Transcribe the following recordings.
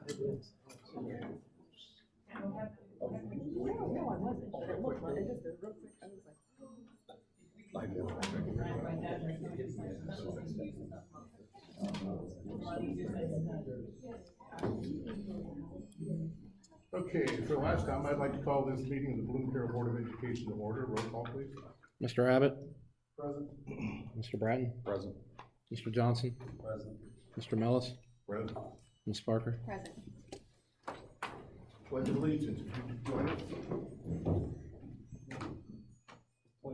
No, I wasn't. It looked like, it just did real quick. I was Okay, for the last time, I'd like to call this meeting of the Bloomfield Board of Education to order. Roll call, please. Mr. Abbott? Present. Mr. Bratton? Present. Mr. Johnson? Present. Mr. Mellis? Present. Ms. Parker? present. Pledge of allegiance. Would you join us?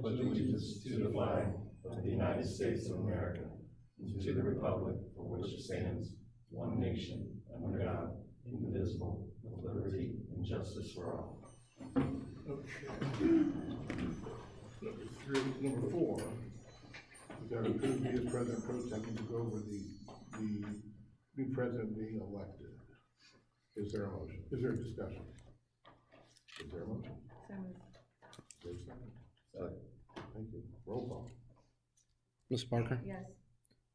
Pledge allegiance to the flag of the United States of America and to the republic for which it stands, one nation, under God, indivisible, with liberty and justice for all. Okay. Number 4. We've got approved me as President Pro Tem to go over the new president being elected. Is there a motion? Is there a discussion? Is there a motion? So moved. Is there a second? Second. Thank you. Roll call. Ms. Parker? Yes.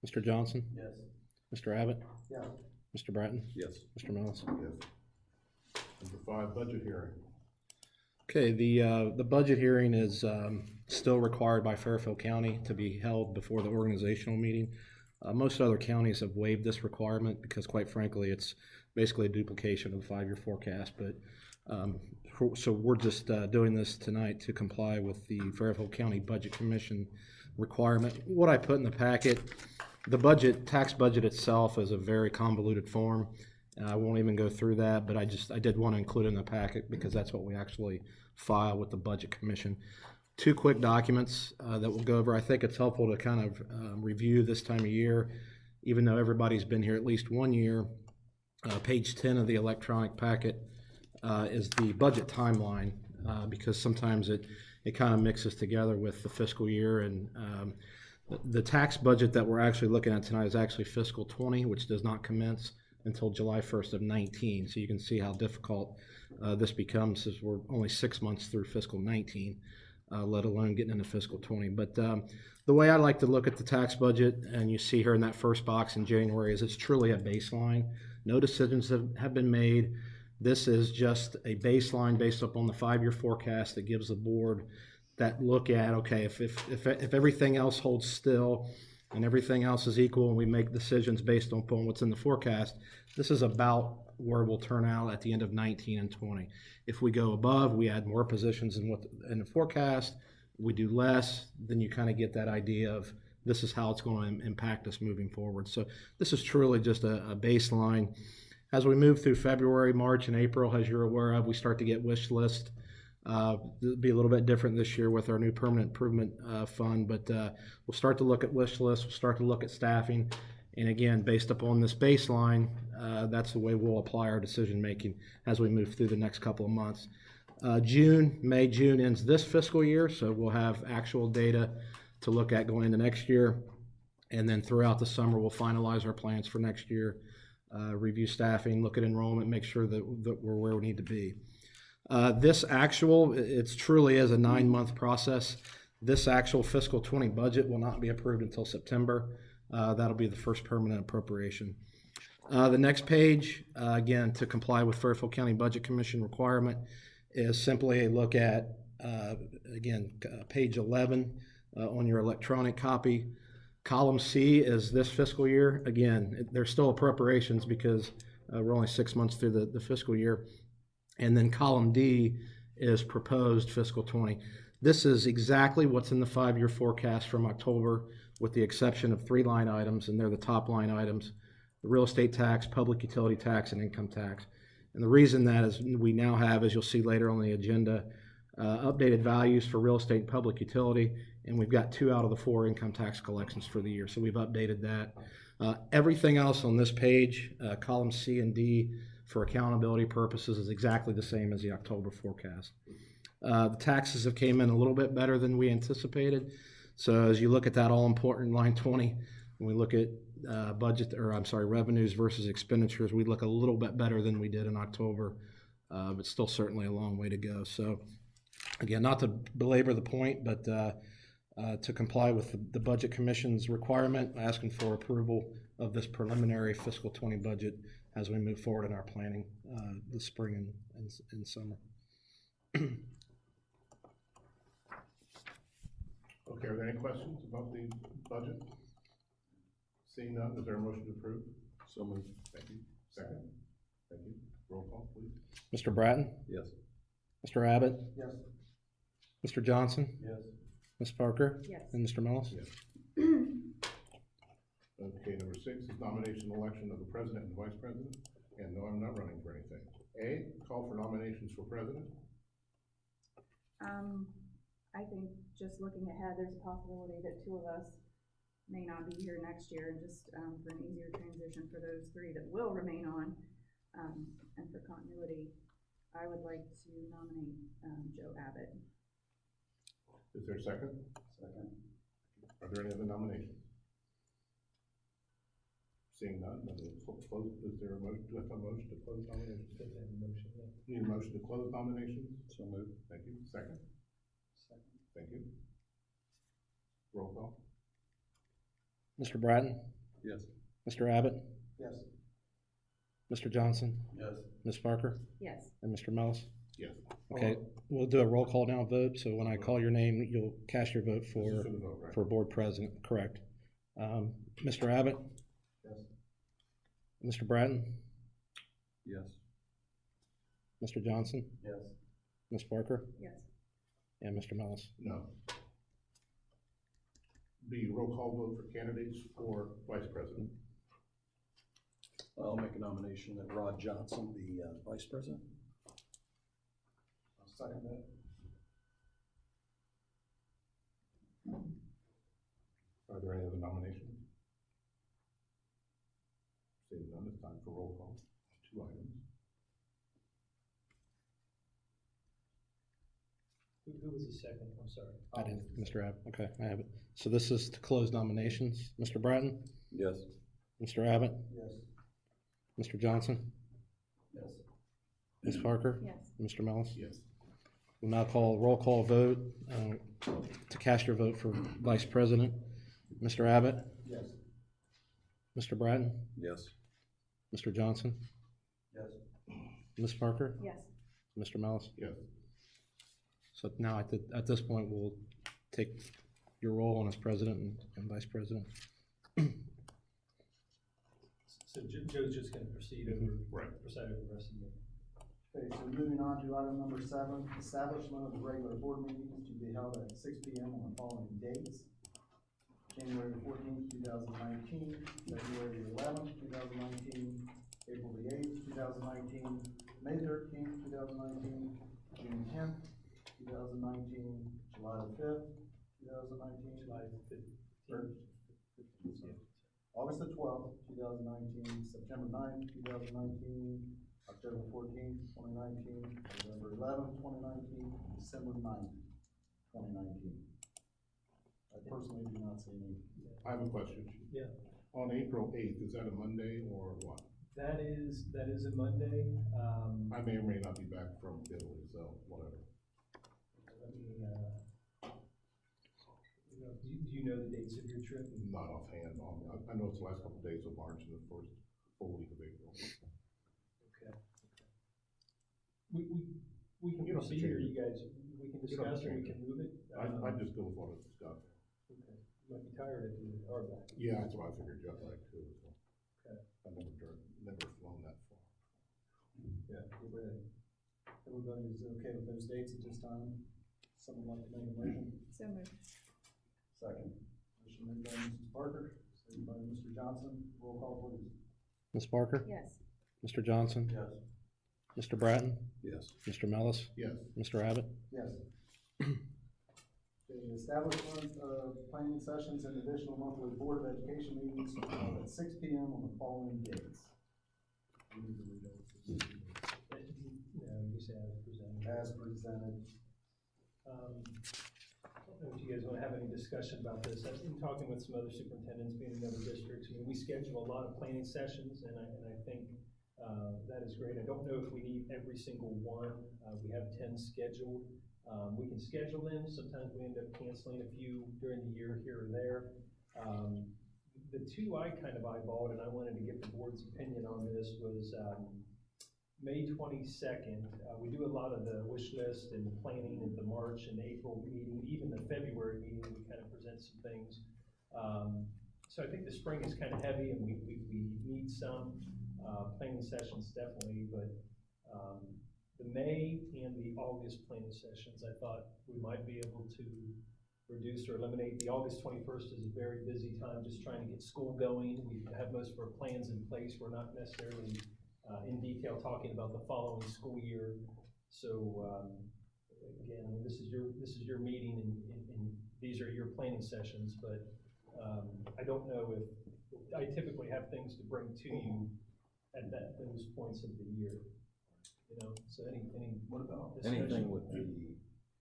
Mr. Johnson? Yes. Mr. Abbott? Yes. Mr. Bratton? Yes. Mr. Mellis? Yes. Number 5, budget hearing. Okay, the budget hearing is still required by Fairfield County to be held before the organizational meeting. Most other counties have waived this requirement because, quite frankly, it's basically a duplication of the 5-year forecast. But so we're just doing this tonight to comply with the Fairfield County Budget Commission requirement. What I put in the packet, the tax budget itself is a very convoluted form. I won't even go through that, but I did want to include it in the packet because that's what we actually file with the Budget Commission. 2 quick documents that we'll go over. I think it's helpful to kind of review this time of year, even though everybody's been here at least 1 year. Page 10 of the electronic packet is the budget timeline because sometimes it kind of mixes together with the fiscal year. And the tax budget that we're actually looking at tonight is actually fiscal 20, which does not commence until July 1st of 19. So you can see how difficult this becomes as we're only 6 months through fiscal 19, let alone getting into fiscal 20. But the way I like to look at the tax budget, and you see here in that first box in January, is it's truly a baseline. No decisions have been made. This is just a baseline based upon the 5-year forecast that gives the board that look at, okay, if everything else holds still and everything else is equal and we make decisions based upon what's in the forecast, this is about where we'll turn out at the end of 19 and 20. If we go above, we add more positions in the forecast. We do less, then you kind of get that idea of this is how it's going to impact us moving forward. So this is truly just a baseline. As we move through February, March, and April, as you're aware of, we start to get wish list. It'll be a little bit different this year with our new permanent improvement fund, but we'll start to look at wish lists, we'll start to look at staffing, and again, based upon this baseline, that's the way we'll apply our decision making as we move through the next couple of months. May, June ends this fiscal year, so we'll have actual data to look at going into next year, and then throughout the summer, we'll finalize our plans for next year, review staffing, look at enrollment, make sure that we're where we need to be. This actual, it's truly is a 9-month process. This actual fiscal 20 budget will not be approved until September. That'll be the first permanent appropriation. The next page, again, to comply with Fairfield County Budget Commission requirement, is simply a look at, page 11 on your electronic copy. Column C is this fiscal year. Again, there's still appropriations because we're only 6 months through the fiscal year. And then column D is proposed fiscal 20. This is exactly what's in the 5-year forecast from October, with the exception of 3 line items, and they're the top line items: the real estate tax, public utility tax, and income tax. And the reason that is we now have, as you'll see later on the agenda, updated values for real estate and public utility, and we've got 2 out of the 4 income tax collections for the year, so we've updated that. Everything else on this page, column C and D, for accountability purposes, is exactly the same as the October forecast. The taxes have came in a little bit better than we anticipated. So as you look at that all-important line 20, when we look at revenues versus expenditures, we look a little bit better than we did in October, but still certainly a long way to go. So again, not to belabor the point, but to comply with the Budget Commission's requirement, asking for approval of this preliminary fiscal 20 budget as we move forward in our planning this spring and summer. Okay, are there any questions about the budget? Seeing none, is there a motion to approve? So moved. Thank you. Second? Thank you. Roll call, please. Mr. Bratton? Yes. Mr. Abbott? Yes. Mr. Johnson? Yes. Ms. Parker? Yes. And Mr. Mills? Yes. Okay, number 6 is nomination and election of the president and vice president. And no, I'm not running for anything. A, call for nominations for president. I think just looking ahead, there's a possibility that 2 of us may not be here next year, and just for an easier transition for those 3 that will remain on, and for continuity, I would like to nominate Joe Abbott. Is there a second? Second. Are there any other nominations? Seeing none, then we'll close. Is there a motion? Do I have a motion to close nominations? Need a motion to close nominations? So moved. Thank you. Second? Second. Thank you. Roll call. Mr. Bratton? Yes. Mr. Abbott? Yes. Mr. Johnson? Yes. Ms. Parker? Yes. And Mr. Mills? Yes. Okay, we'll do a roll call now vote, so when I call your name, you'll cast your vote This is for the vote, right? for board president, correct. Mr. Abbott? Yes. Mr. Bratton? Yes. Mr. Johnson? Yes. Ms. Parker? Yes. And Mr. Mills? No. B, roll call vote for candidates for vice president. I'll make a nomination that Rod Johnson be vice president. I'll second that. Are there any other nominations? Seeing none, it's time for roll call. 2 items. Who was the second? I'm sorry. I didn't, Mr. Abbott, okay, I have it. So this is to close nominations. Mr. Bratton? Yes. Mr. Abbott? Yes. Mr. Johnson? Yes. Ms. Parker? Yes. Mr. Mills? Yes. We'll now call a roll call vote to cast your vote for vice president. Mr. Abbott? Yes. Mr. Bratton? Yes. Mr. Johnson? Yes. Ms. Parker? Yes. Mr. Mills? Yes. So now at this point, we'll take your role on as president and vice president. So Joe's just gonna proceed over, Right. preside over the rest of the meeting. Okay, so moving on to item number 7, establishment of the regular board meetings to be held at 6 p.m. on the following dates: January 14th, 2019, February 11th, 2019, April 8th, 2019, May 13th, 2019, June 10th, 2019, July 5th, 2019, July 15th. August 12th, 2019, September 9th, 2019, October 14th, 2019, November 11th, 2019, December 9th, 2019. I personally do not see any. I have a question. Yeah. On April 8th, is that a Monday or what? That is a Monday. I may or may not be back from Italy, so whatever. Let me, do you know the dates of your trip? Not offhand. I know it's the last couple of days of March and the first full week of April. Okay. We can You don't have to proceed, or change you guys, we can You don't have discuss, to or we change can move it. I just go with what was discussed. Okay. You might be tired if you are back. Yeah, that's what I figured jet lag too. So. Okay. I've never flown that far. Yeah, get ready. Everybody is okay with those dates at this time? Someone like to make a motion? So moved. Second. Motion made by Mrs. Parker, seconded by Mr. Johnson. Roll call, please. Ms. Parker? Yes. Mr. Johnson? Yes. Mr. Bratton? Yes. Mr. Mills? Yes. Mr. Abbott? Yes. The establishment of planning sessions and additional monthly Board of Education meetings at 6 p.m. on the following dates. We need to read those. No, you say as presented. As presented. I don't know if you guys want to have any discussion about this. I've been talking with some other superintendents being in other districts. I mean, we schedule a lot of planning sessions, and I think that is great. I don't know if we need every single one. We have 10 scheduled. We can schedule them. Sometimes we end up canceling a few during the year here or there. the two I kind of eyeballed, and I wanted to get the board's opinion on this, was, May 22nd. We do a lot of the wish list and planning at the March and April meeting, even the February meeting, we kind of present some things. So I think the spring is kind of heavy, and we need some planning sessions definitely, but the May and the August planning sessions, I thought we might be able to reduce or eliminate. The August 21st is a very busy time, just trying to get school going. We have most of our plans in place. We're not necessarily in detail talking about the following school year. So again, I mean, this is your meeting, and these are your planning sessions, but I don't know if, I typically have things to bring to you at those points of the year. You know, so any What about discussion? anything with the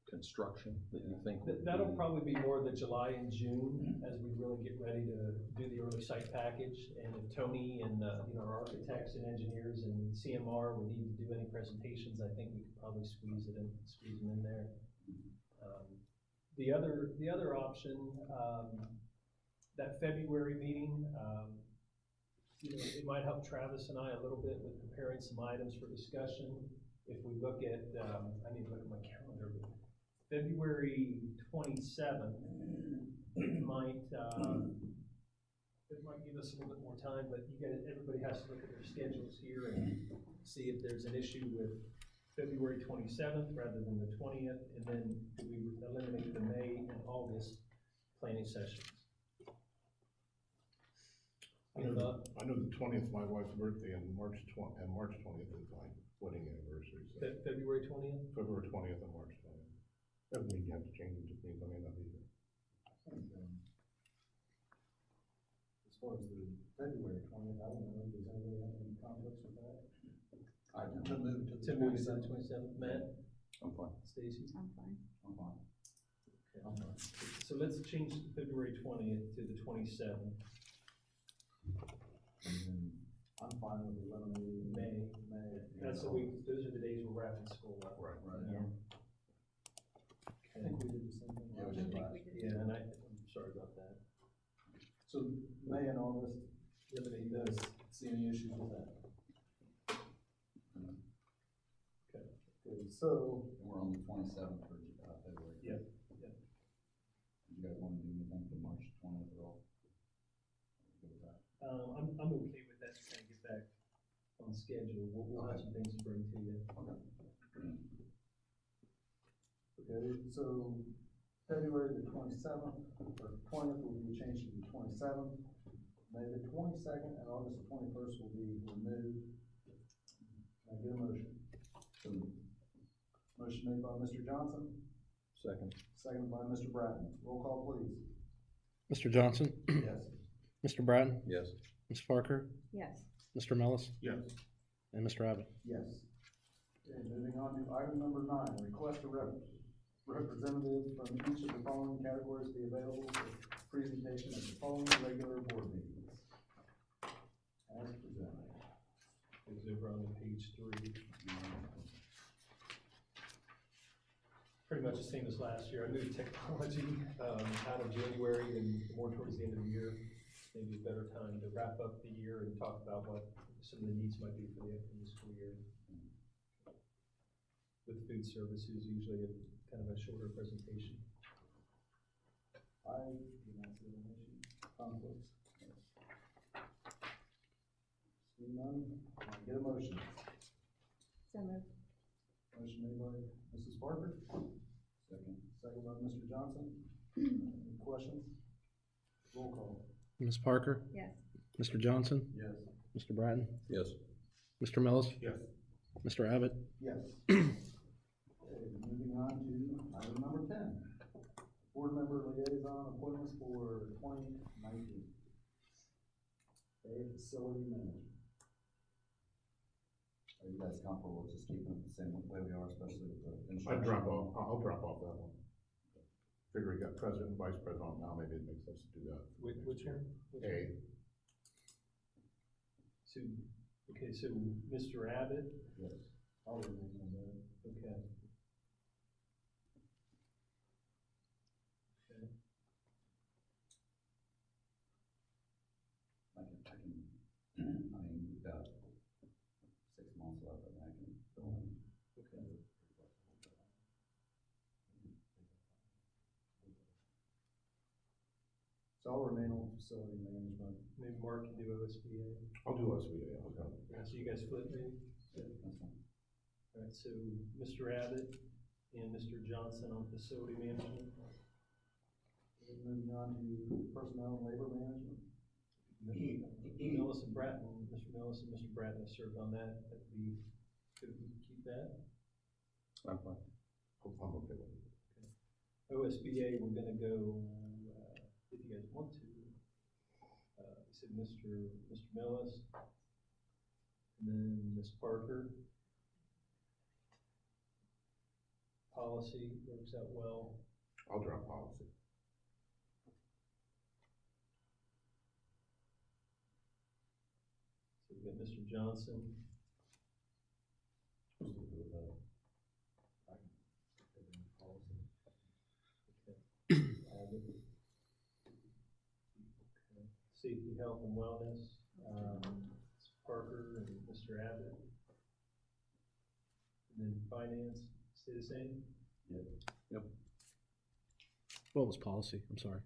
construction that you think would That'll be- probably be more the July and June as we really get ready to do the early site package. And if Tony and, our architects and engineers and CMR would need to do any presentations, I think we could probably squeeze them in there. The other option, that February meeting, it might help Travis and I a little bit with preparing some items for discussion. If we look at, I need to look at my calendar, but February 27th might, it might give us a little bit more time, but everybody has to look at their schedules here and see if there's an issue with February 27th rather than the 20th, and then do we eliminate the May and August planning sessions? I know the 20th is my wife's birthday, and March 20th is my wedding anniversary, so February 20th? February 20th and March 20th. Doesn't mean you have to change it, just means I may not be there. As far as the February 20th, I don't know, does anybody have any conflicts with that? I don't To know. move to To the move to the 27th? 27th, Matt, I'm fine. Stacy? I'm fine. I'm fine. I'm fine. So let's change February 20th to the 27th, And then I'm fine with eliminating May. May. That's the week, those are the days we're wrapping school up. Right. Right. I think we did the same thing. Yeah, we last did year. last Yeah, and I'm sorry about that. So May and August, Eliminate you those. guys see any issues with that? Okay. Okay, so, And we're on the 27th for February. Yep, Do you guys want to do anything for March 20th at all? Good with that. I'm okay with that, to kind of get back on schedule. We'll have some things to bring to you. okay, so February the 27th, or 20th will be changed to the 27th. May the 22nd and August the 21st will be removed. Can I get a motion? Motion made by Mr. Johnson, Second. seconded by Mr. Bratton. Roll call, please. Mr. Johnson, Yes. Mr. Bratton, Yes. Ms. Parker, Yes. Mr. Mellis, Yes. and Mr. Abbott. Yes. Okay, moving on to item number 9, request a representative from each of the following categories be available for presentation at the following regular board meetings. As presented. It's over on page 3. Pretty much the same as last year. I moved technology out of January and more towards the end of the year. Maybe a better time to wrap up the year and talk about what some of the needs might be for the upcoming school year. With food services, usually kind of a shorter presentation. I do not see any issue, conflicts. See none, can I get a motion? So moved. Motion made by Mrs. Parker, Second. second by Mr. Johnson. Any questions? Roll call. Ms. Parker, Yes. Mr. Johnson, Yes. Mr. Bratton, Yes. Mr. Mellis, Yes. Mr. Abbott. Yes. Okay, moving on to item number 10. Board member liaison appointments for 2019. Okay, facility manager. Are you guys comfortable with just keeping it the same way we are, especially with the I'll instruction? drop off that one. Figure we got president and vice president now, maybe it makes sense to do that. Which one? A, So, okay, so Mr. Abbott, Yes. I'll remain on that. okay. Okay. So I'll remain on facility management. Maybe Mark can do OSBA. I'll do SBA, I was gonna. Yeah, so you guys flip maybe? That's fine. All right, so Mr. Abbott and Mr. Johnson on facility management. Moving on to personnel and labor management. Millis and Bratton, Mr. Millis and Mr. Bratton have served on that. That'd be, could we keep that? I'm fine. I'm okay with it. OSBA, we're gonna go, if you guys want to. You said Mr. Millis, and then Ms. Parker. Policy works out well. I'll drop policy. So we've got Mr. Johnson. Abbott. Okay. Safety, health, and wellness, Ms. Parker and Mr. Abbott. And then finance, stay the same? What was policy? I'm sorry.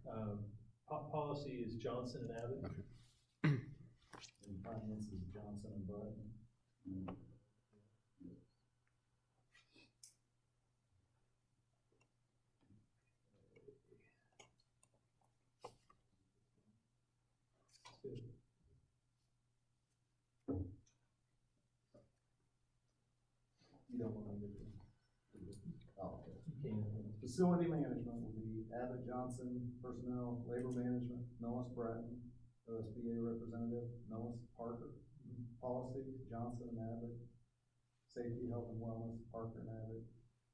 Policy is Johnson and Abbott. Okay. And finance is Johnson and Button. Good. You don't want to do it. Oh, okay. You can. Facility management will be Abbott, Johnson, personnel, labor management, Millis, Bratton, OSBA representative, Millis, Parker. Policy, Johnson and Abbott. Safety, health and wellness, Parker and Abbott.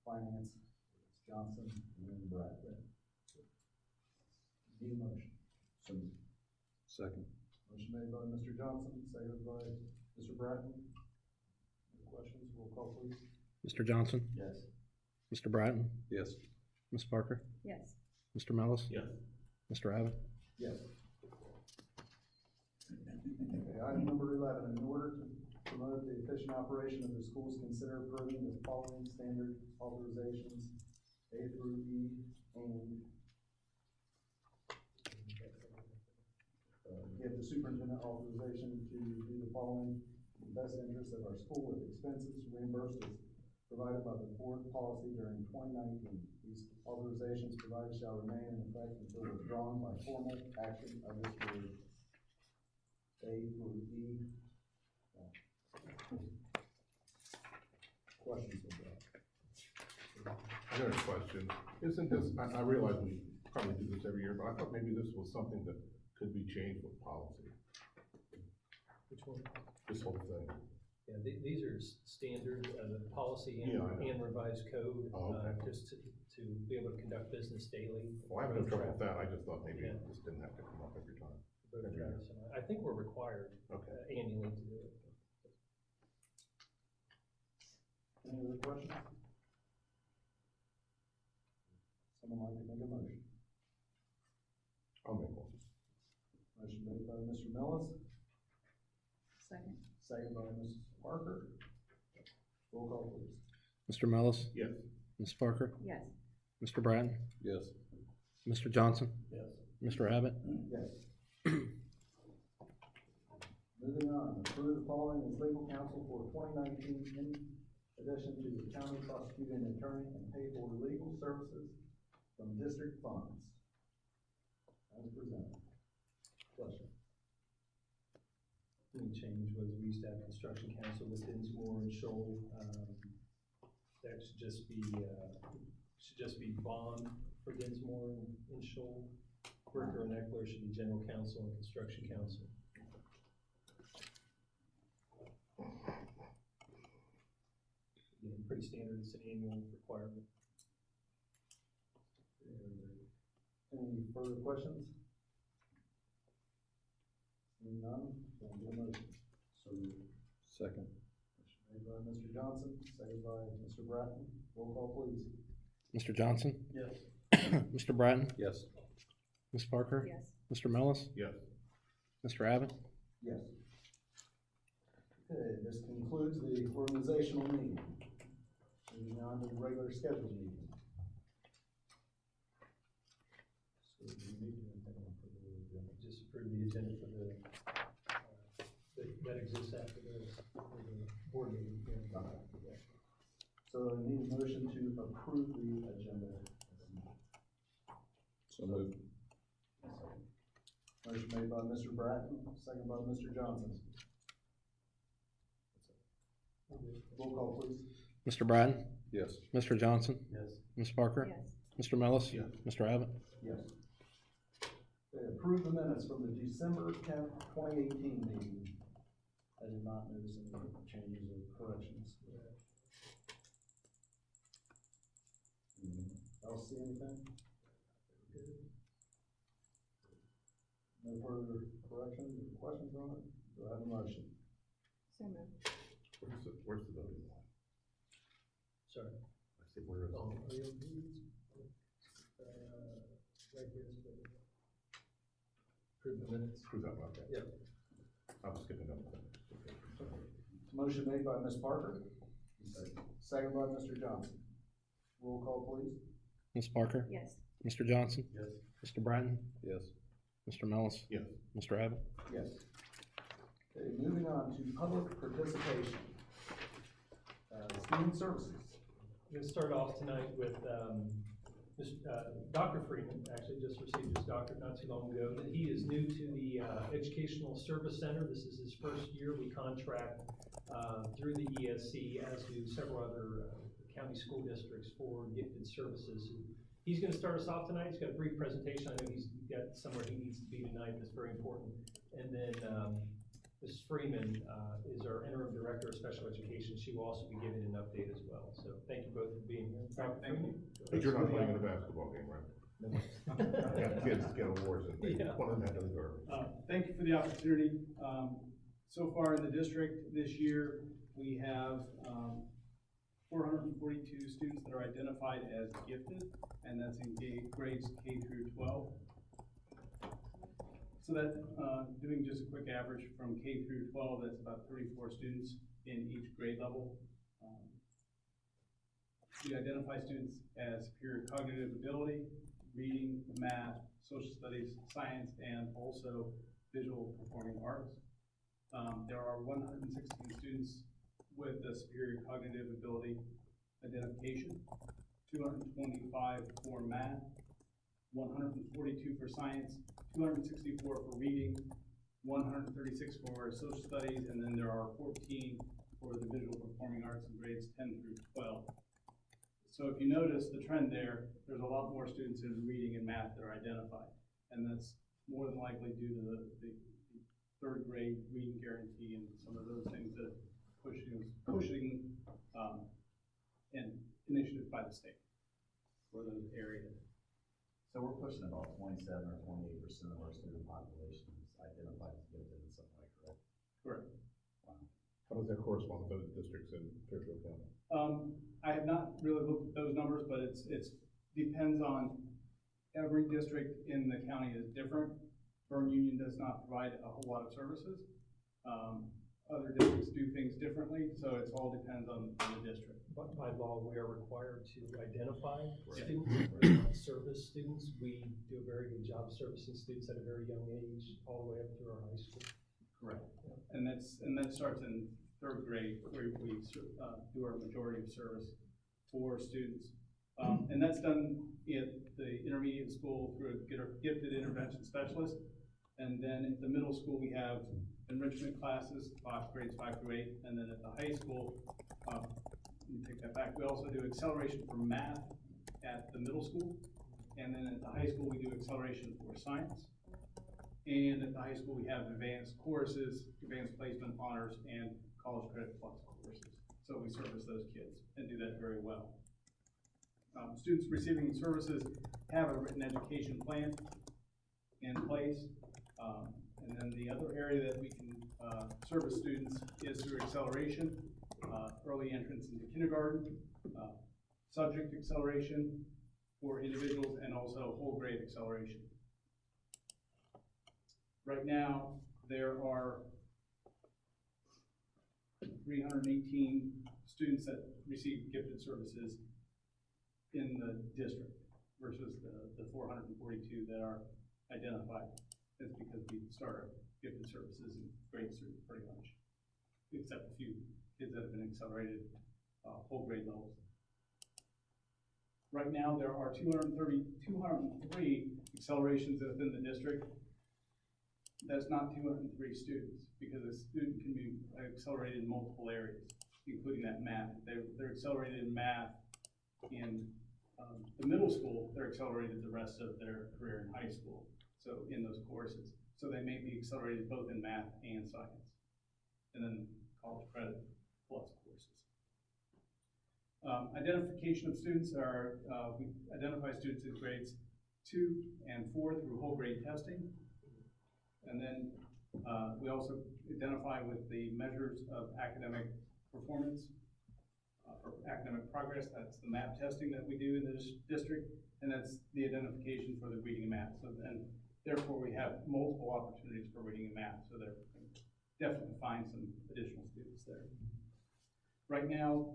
Finance, it's Johnson and then Bratton. Need a motion. So, Second. Motion made by Mr. Johnson, seconded by Mr. Bratton. Any questions? Roll call, please. Mr. Johnson, Yes. Mr. Bratton, Yes. Ms. Parker, Yes. Mr. Mellis, Yes. Mr. Abbott. Yes. Okay, item number 11, in order to promote the efficient operation of the schools, consider approving the following standard authorizations, A through E, and give the superintendent authorization to do the following in the best interest of our school with expenses reimbursed as provided by the board policy during 2019. These authorizations provided shall remain in effect until withdrawn by formal action of this board. A through E. Questions of that? I got a question. Isn't this, I realize we probably do this every year, but I thought maybe this was something that could be changed with policy, Which one? this whole thing. Yeah, these are standard, the policy Yeah, I know. and revised code, Oh, okay. just to be able to conduct business daily. Well, I have no trouble with that. I just thought maybe Yeah. this didn't have to come up every time. Both Travis and I think we're required Okay. annually to do it. Any other questions? Someone like to make a motion? I'll make one. Motion made by Mr. Millis, Second. seconded by Mrs. Parker. Roll call, please. Mr. Mellis, Yes. Ms. Parker, Yes. Mr. Bratton, Yes. Mr. Johnson, Yes. Mr. Abbott. Yes. Moving on, approve the following as legal counsel for 2019 in addition to the county prosecuting attorney and pay for legal services from district funds. As presented. Question? The only change was we used to have construction council with Dinsmore and Shoal. That should just be bond for Dinsmore and Shoal. Bricker and Eckler should be general counsel and construction council. Again, pretty standard, it's an annual requirement. Any further questions? Seeing none, can I get a motion? so moved. Second. Motion made by Mr. Johnson, seconded by Mr. Bratton. Roll call, please. Mr. Johnson, Yes. Mr. Bratton, Yes. Ms. Parker, Yes. Mr. Mellis, Yes. Mr. Abbott. Yes. Okay, this concludes the organizational meeting. Moving on to the regular scheduled meeting. So do you need to do anything for the presented for that exists after the board meeting here. So I need a motion to approve the agenda. So moved. Motion made by Mr. Bratton, second by Mr. Johnson. Roll call, please. Mr. Bratton? Yes. Mr. Johnson? Yes. Ms. Parker? Yes. Mr. Mellis? Yes. Mr. Abbott? Yes. Okay, approve the minutes from the December 10th, 2018 meeting. I did not notice any changes or corrections. Else see anything? No further corrections or questions on it? Do I have a motion? So moved. Where's the voting line? Sorry. I said, where is it? Right here is the. Approve the minutes. Screw that one, okay. Yep. I'm skipping over that. Motion made by Ms. Parker. Second by Mr. Johnson. Roll call, please. Ms. Parker? Yes. Mr. Johnson? Yes. Mr. Bratton? Yes. Mr. Mellis? Yes. Mr. Abbott? Yes. Okay, moving on to public participation. Student services. I'm going to start off tonight with Dr. Freeman, actually just received his doctorate not too long ago. That he is new to the Educational Service Center. This is his first year. We contract through the ESC, as do several other county school districts for gifted services. He's going to start us off tonight. He's got a brief presentation. I know he's got somewhere he needs to be tonight that's very important. And then Mrs. Freeman is our interim director of special education. She will also be giving an update as well. So thank you both for being here. Dr. Freeman? But you're not playing in a basketball game, right? No. Yeah, kids get awards and Yeah. one of them had to leave early. Thank you for the opportunity. So far in the district this year, we have 442 students that are identified as gifted, and that's in grades K through 12. So that, doing just a quick average from K through 12, that's about 34 students in each grade level. We identify students as superior cognitive ability, reading, math, social studies, science, and also visual performing arts. There are 116 students with the superior cognitive ability identification, 225 for math, 142 for science, 264 for reading, 136 for social studies, and then there are 14 for the visual performing arts in grades 10 through 12. So if you notice the trend there, there's a lot more students in reading and math that are identified, and that's more than likely due to the third grade reading guarantee and some of those things that pushing an initiative by the state for those areas. So we're pushing about 27 or 28% of our student population is identified as gifted in some way, correct? Correct. Wow. How does that correspond with other districts in Fairfield County? I have not really looked at those numbers, but it's depends on every district in the county is different. Berne Union does not provide a whole lot of services. Other districts do things differently, so it all depends on the district. But by law, we are required to identify Right. students, we're not service students. We do a very good job servicing students at a very young age, all the way up through our high school. Correct. And that starts in third grade, where we do our majority of service for students. And that's done at the intermediate school through a gifted intervention specialist. And then at the middle school, we have enrichment classes, grades 5 through 8. And then at the high school, let me take that back. We also do acceleration for math at the middle school. And then at the high school, we do acceleration for science. And at the high school, we have advanced courses, advanced placement honors, and college credit plus courses. So we service those kids and do that very well. Students receiving services have a written education plan in place. And then the other area that we can service students is through acceleration, early entrance into kindergarten, subject acceleration for individuals, and also whole grade acceleration. Right now, there are 318 students that receive gifted services in the district versus the 442 that are identified. It's because we start our gifted services in grade three pretty much, except a few kids that have been accelerated whole grade levels. Right now, there are 203 accelerations within the district. That's not 203 students, because a student can be accelerated in multiple areas, including that math. They're accelerated in math in the middle school, they're accelerated the rest of their career in high school, so in those courses. So they may be accelerated both in math and science, and then college credit plus courses. Identification of students are, we identify students in grades 2 and 4 through whole grade testing. And then we also identify with the measures of academic performance, or academic progress. That's the MAP testing that we do in this district, and that's the identification for the reading and math. So then, therefore, we have multiple opportunities for reading and math, so there definitely find some additional students there. Right now,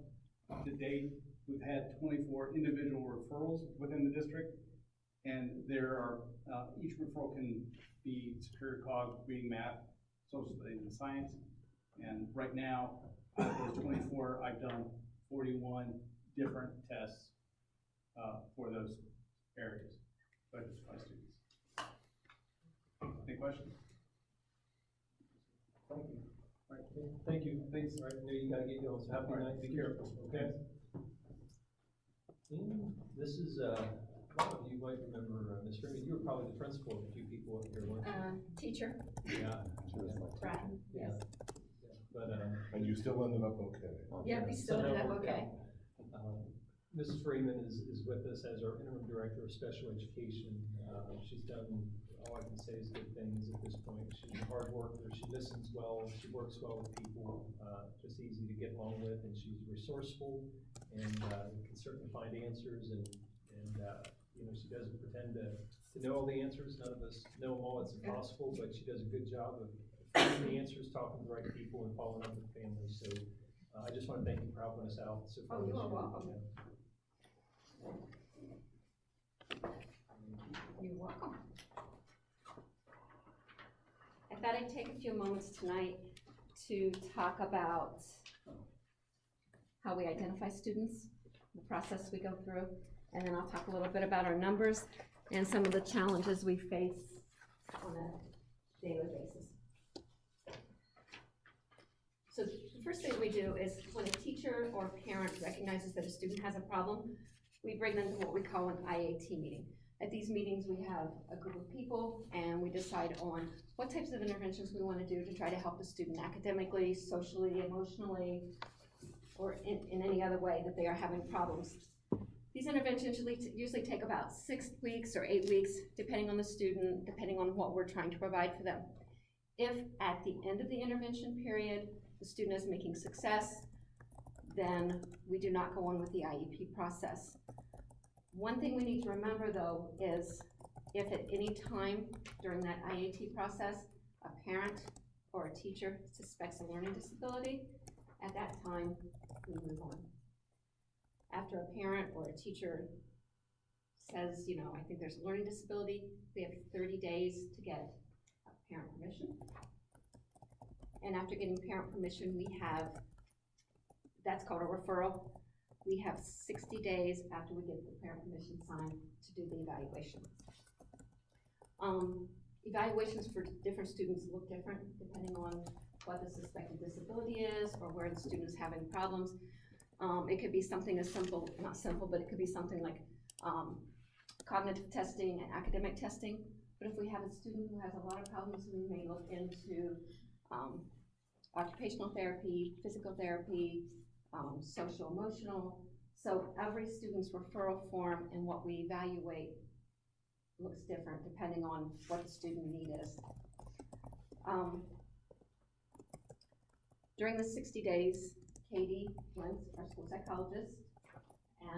to date, we've had 24 individual referrals within the district, and there are, each referral can be superior cog, reading, math, social studies, and science. And right now, out of those 24, I've done 41 different tests for those areas, by students. Any questions? Thank you. All right, thank you, thanks, all right, I know you gotta get going, so happy night, be careful, okay? And this is, a lot of you might remember, Ms. Freeman, you were probably the principal of a few people up here, weren't you? Teacher. Yeah. Right, yes. But, And you still ended up okay. Yeah, we still ended up okay. Mrs. Freeman is with us as our interim director of special education. She's done, all I can say is good things at this point. She's a hard worker, she listens well, she works well with people, just easy to get along with, and she's resourceful and can certainly find answers, and you know, she doesn't pretend to know all the answers. None of us know them all, it's impossible, but she does a good job of finding the answers, talking to the right people, and following up with families. So I just want to thank you for helping us out so far. Oh, you this are year. welcome. You're welcome. I thought I'd take a few moments tonight to talk about how we identify students, the process we go through, and then I'll talk a little bit about our numbers and some of the challenges we face on a daily basis. So the first thing we do is when a teacher or parent recognizes that a student has a problem, we bring them to what we call an IAT meeting. At these meetings, we have a group of people and we decide on what types of interventions we want to do to try to help the student academically, socially, emotionally, or in any other way that they are having problems. These interventions usually take about 6 weeks or 8 weeks, depending on the student, depending on what we're trying to provide for them. If at the end of the intervention period, the student is making success, then we do not go on with the IEP process. One thing we need to remember though is if at any time during that IAT process, a parent or a teacher suspects a learning disability, at that time, we move on. After a parent or a teacher says, you know, I think there's a learning disability, we have 30 days to get parent permission. And after getting parent permission, we have, that's called a referral. We have 60 days after we get the parent permission signed to do the evaluation. Evaluations for different students look different depending on what the suspected disability is or where the student is having problems. It could be something as simple, not simple, but it could be something like cognitive testing and academic testing. But if we have a student who has a lot of problems, we may look into occupational therapy, physical therapy, social emotional. So every student's referral form and what we evaluate looks different depending on what the student need is. During the 60 days, Katie Wentz, our school psychologist,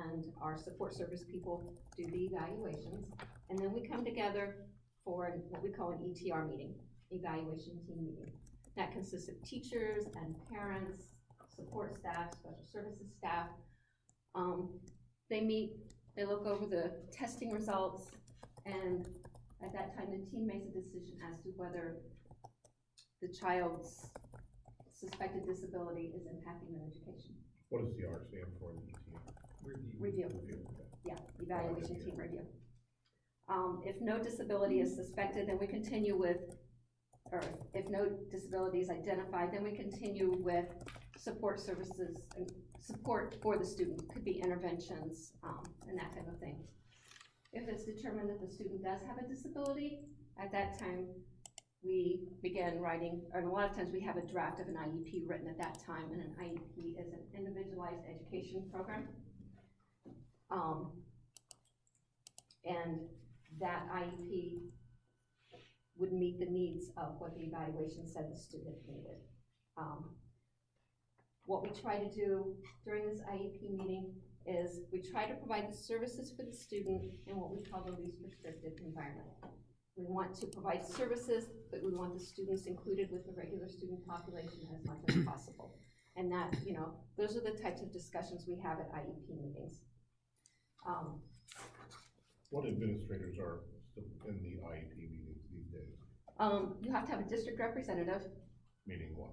and our support service people do the evaluations, and then we come together for what we call an ETR meeting, evaluation team meeting. That consists of teachers and parents, support staff, special services staff. They meet, they look over the testing results, and At that time, the team makes a decision as to whether the child's suspected disability is impacting their education. What does the R stand for in ETM? Review. Review, okay. Yeah, evaluation team review. If no disability is suspected, then we continue with, or if no disability is identified, then we continue with support services and support for the student. Could be interventions, and that type of thing. If it's determined that the student does have a disability, at that time, we begin writing, or a lot of times we have a draft of an IEP written at that time, and an IEP is an individualized education program. And that IEP would meet the needs of what the evaluation said the student needed. What we try to do during this IEP meeting is we try to provide the services for the student in what we call the least restrictive environment. We want to provide services, but we want the students included with the regular student population as much as possible. And that, you know, those are the types of discussions we have at IEP meetings. What administrators are in the IEP meetings these days? You have to have a district representative. Meaning what?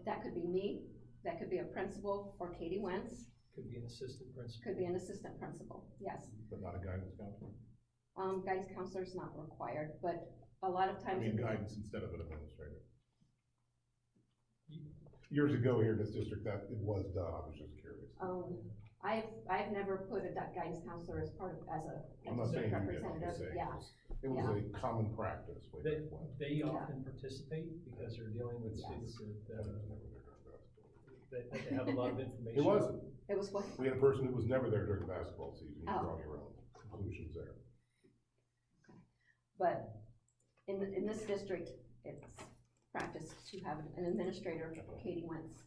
That could be me, that could be a principal, or Katie Wentz, Could be an assistant principal. could be an assistant principal, yes. But not a guidance counselor? Guidance counselor is not required, but a lot of I times. mean, guidance instead of an administrator. Years ago here in this district, that it was done, I was just curious. I've never put a guidance counselor as part of, as a I'm not saying district you did, I'm just representative, saying. yeah. It was a common practice way They, back when. they often participate because they're dealing with Yes. students But it was that, never there during basketball. that have a lot of information. It wasn't. It was what, We had a person who was never there during the basketball season. You Oh. draw your own conclusions there. but in this district, it's practice to have an administrator, Katie Wentz,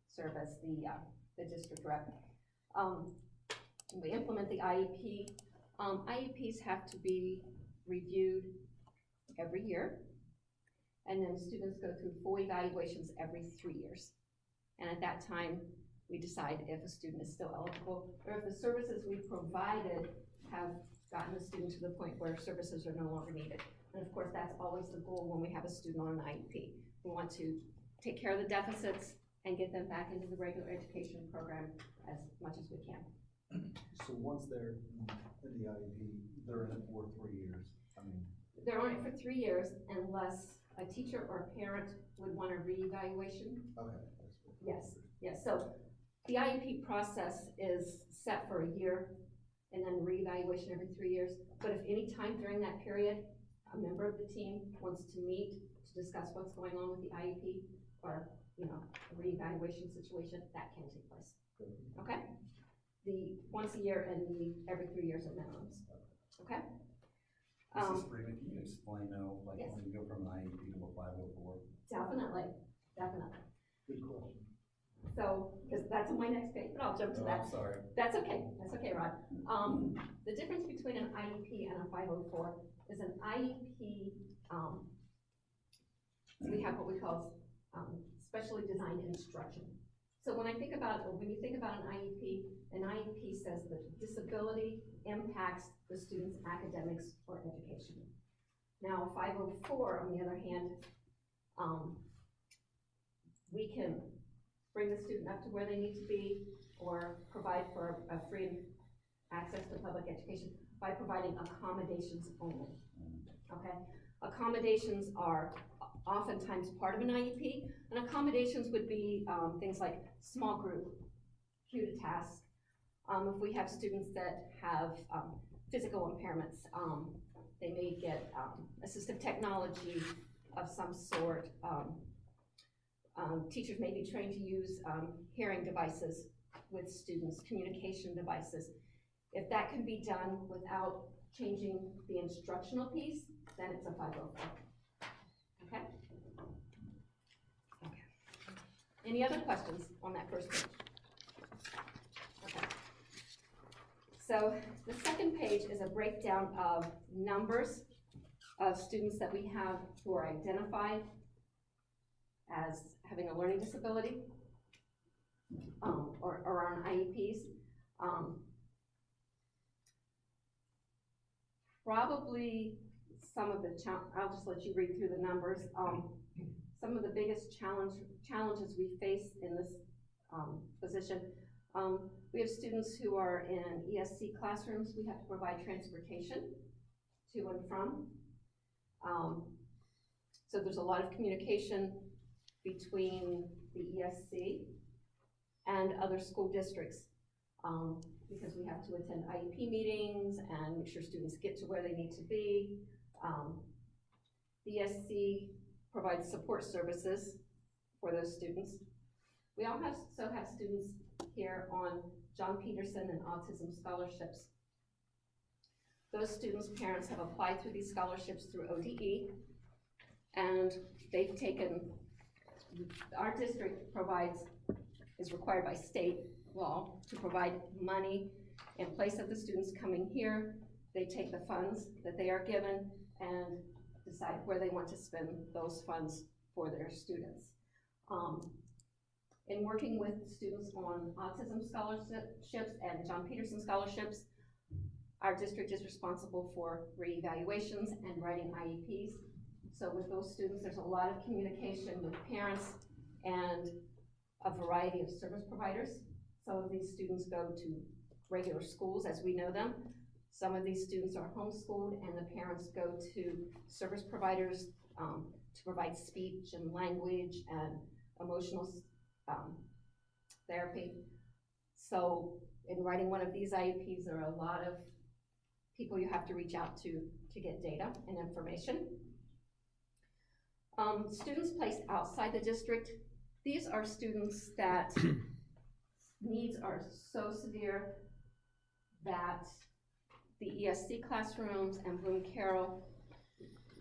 serve as the district rep. We implement the IEP. IEPs have to be reviewed every year, and then students go through full evaluations every 3 years. And at that time, we decide if a student is still eligible, or if the services we provided have gotten the student to the point where services are no longer needed. And of course, that's always the goal when we have a student on an IEP. We want to take care of the deficits and get them back into the regular education program as much as we can. So once they're in the IEP, they're in it for 3 years. I mean, They're on it for 3 years unless a teacher or a parent would want a reevaluation. okay. That's good. Yes, so the IEP process is set for a year and then reevaluation every 3 years. But if any time during that period, a member of the team wants to meet to discuss what's going on with the IEP or, you know, a reevaluation situation, that can take place. Okay? The once a year and the every 3 years at minimums. Okay? Mrs. Freeman, can you explain though, like Yes. when you go from an IEP to a 504? Definitely. Good question. So, because that's on my next page, but I'll jump to Oh, that. I'm sorry. That's okay, Rod. The difference between an IEP and a 504 is an IEP, we have what we call, specially designed instruction. So when you think about an IEP says that disability impacts the student's academics or education. Now, 504, on the other hand, we can bring the student up to where they need to be or provide for a free access to public education by providing accommodations only, okay? Accommodations are oftentimes part of an IEP, and accommodations would be things like small group, cue to task. If we have students that have physical impairments, they may get assistive technology of some sort. Teachers may be trained to use hearing devices with students, communication devices. If that can be done without changing the instructional piece, then it's a 504. Okay? Okay. Any other questions on that first page? Okay. So the second page is a breakdown of numbers of students that we have who are identified as having a learning disability, or on IEPs. Probably some of the I'll just let you read through the numbers. Some of the biggest challenges we face in this position. We have students who are in ESC classrooms. We have to provide transportation to and from. So there's a lot of communication between the ESC and other school districts, because we have to attend IEP meetings and make sure students get to where they need to be. The ESC provides support services for those students. We also have students here on John Peterson and autism scholarships. Those students' parents have applied through these scholarships through ODE, and they've taken, our district is required by state law to provide money in place of the students coming here. They take the funds that they are given and decide where they want to spend those funds for their students. In working with students on autism scholarships and John Peterson scholarships, our district is responsible for reevaluations and writing IEPs. So with those students, there's a lot of communication with parents and a variety of service providers. Some of these students go to regular schools as we know them. Some of these students are homeschooled, and the parents go to service providers to provide speech and language and emotional therapy. So in writing one of these IEPs, there are a lot of people you have to reach out to get data and information. Students placed outside the district, these are students that needs are so severe that the ESC classrooms and Bloom Carroll,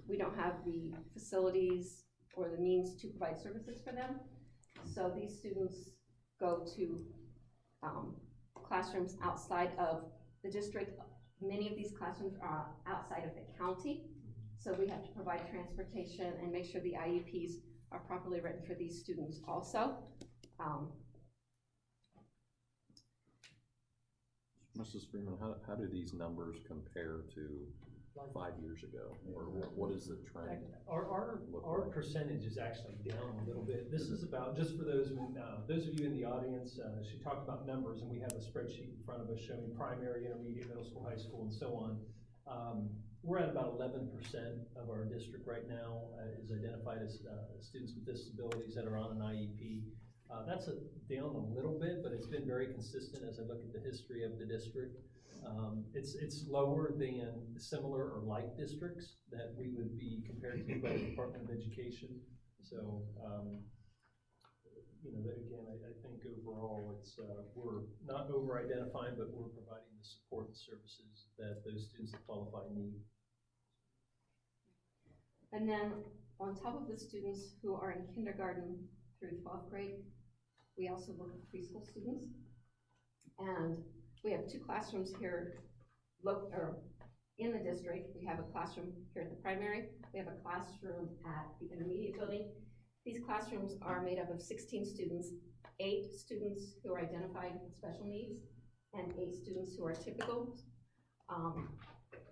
we don't have the facilities or the means to provide services for them. So these students go to classrooms outside of the district. Many of these classrooms are outside of the county, so we have to provide transportation and make sure the IEPs are properly written for these students also. Mrs. Freeman, how do these numbers compare to 5 years ago, or what is the trend? Our percentage is actually down a little bit. This is about, just for those of you in the audience, she talked about numbers, and we have a spreadsheet in front of us showing primary, intermediate, middle school, high school, and so on. We're at about 11% of our district right now is identified as students with disabilities that are on an IEP. That's down a little bit, but it's been very consistent as I look at the history of the district. It's lower than similar or like districts that we would be compared to by the Department of Education. So, again, I think overall we're not over-identifying, but we're providing the support and services that those students that qualify need. And then on top of the students who are in kindergarten through 12th grade, we also work with preschool students. And we have 2 classrooms here in the district. We have a classroom here at the primary. We have a classroom at the intermediate building. These classrooms are made up of 16 students, 8 students who are identified with special needs, and 8 students who are typical.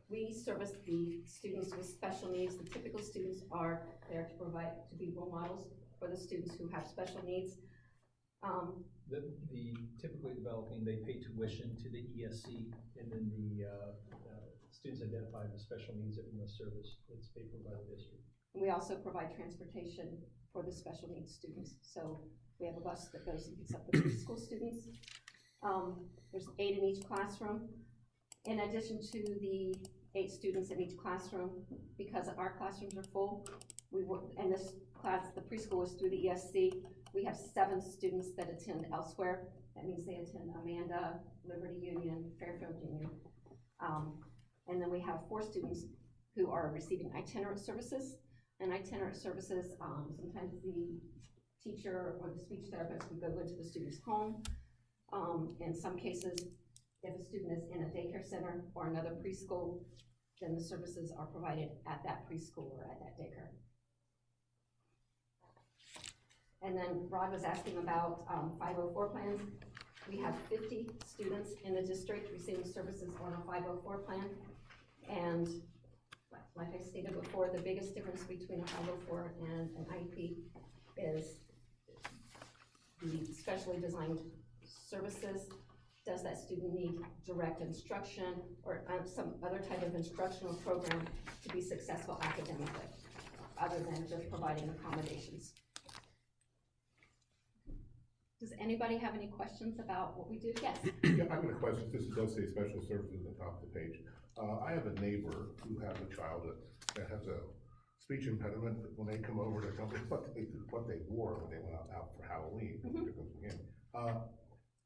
We service the students with special needs. The typical students are there to be role models for the students who have special needs. The typically developing, they pay tuition to the ESC, and then the students identified with special needs that we must service, it's paid for by the district. We also provide transportation for the special needs students. So we have a bus that goes and picks up the preschool students. There's 8 in each classroom. In addition to the 8 students in each classroom, because our classrooms are full, and this class, the preschool is through the ESC, we have 7 students that attend elsewhere. That means they attend Amanda, Liberty Union, Fairfield Union. And then we have 4 students who are receiving itinerant services. And itinerant services, sometimes the teacher or the speech therapist would go into the student's home. In some cases, if a student is in a daycare center or another preschool, then the services are provided at that preschool or at that daycare. And then Rod was asking about 504 plans. We have 50 students in the district receiving services on a 504 plan. And like I stated before, the biggest difference between a 504 and an IEP is the specially designed services. Does that student need direct instruction or some other type of instructional program to be successful academically, other than just providing accommodations? Does anybody have any questions about what we do? Yes. Yeah, I've got a question. This does say special services at the top of the page. I have a neighbor who has a child that has a speech impediment. When they come over to tell me what they wore when they went out for Halloween,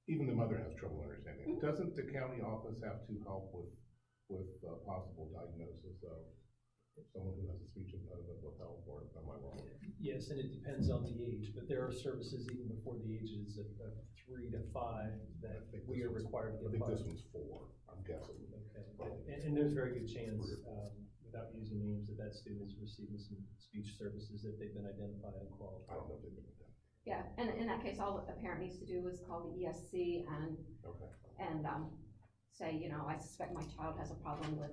even the mother has trouble understanding. Doesn't the county office have to help with possible diagnosis of someone who has a speech impediment with help, or am I wrong? Yes, and it depends on the age, but there are services even before the ages of 3 to 5 that we are required to I get. think this one's 4, I'm guessing. Okay, and there's a very good chance, without using names, that student is receiving some speech services if they've been identified and I qualified. don't know if they've been done. Yeah, and in that case, all a parent needs to do is call the ESC and say, you know, I suspect my child has a problem with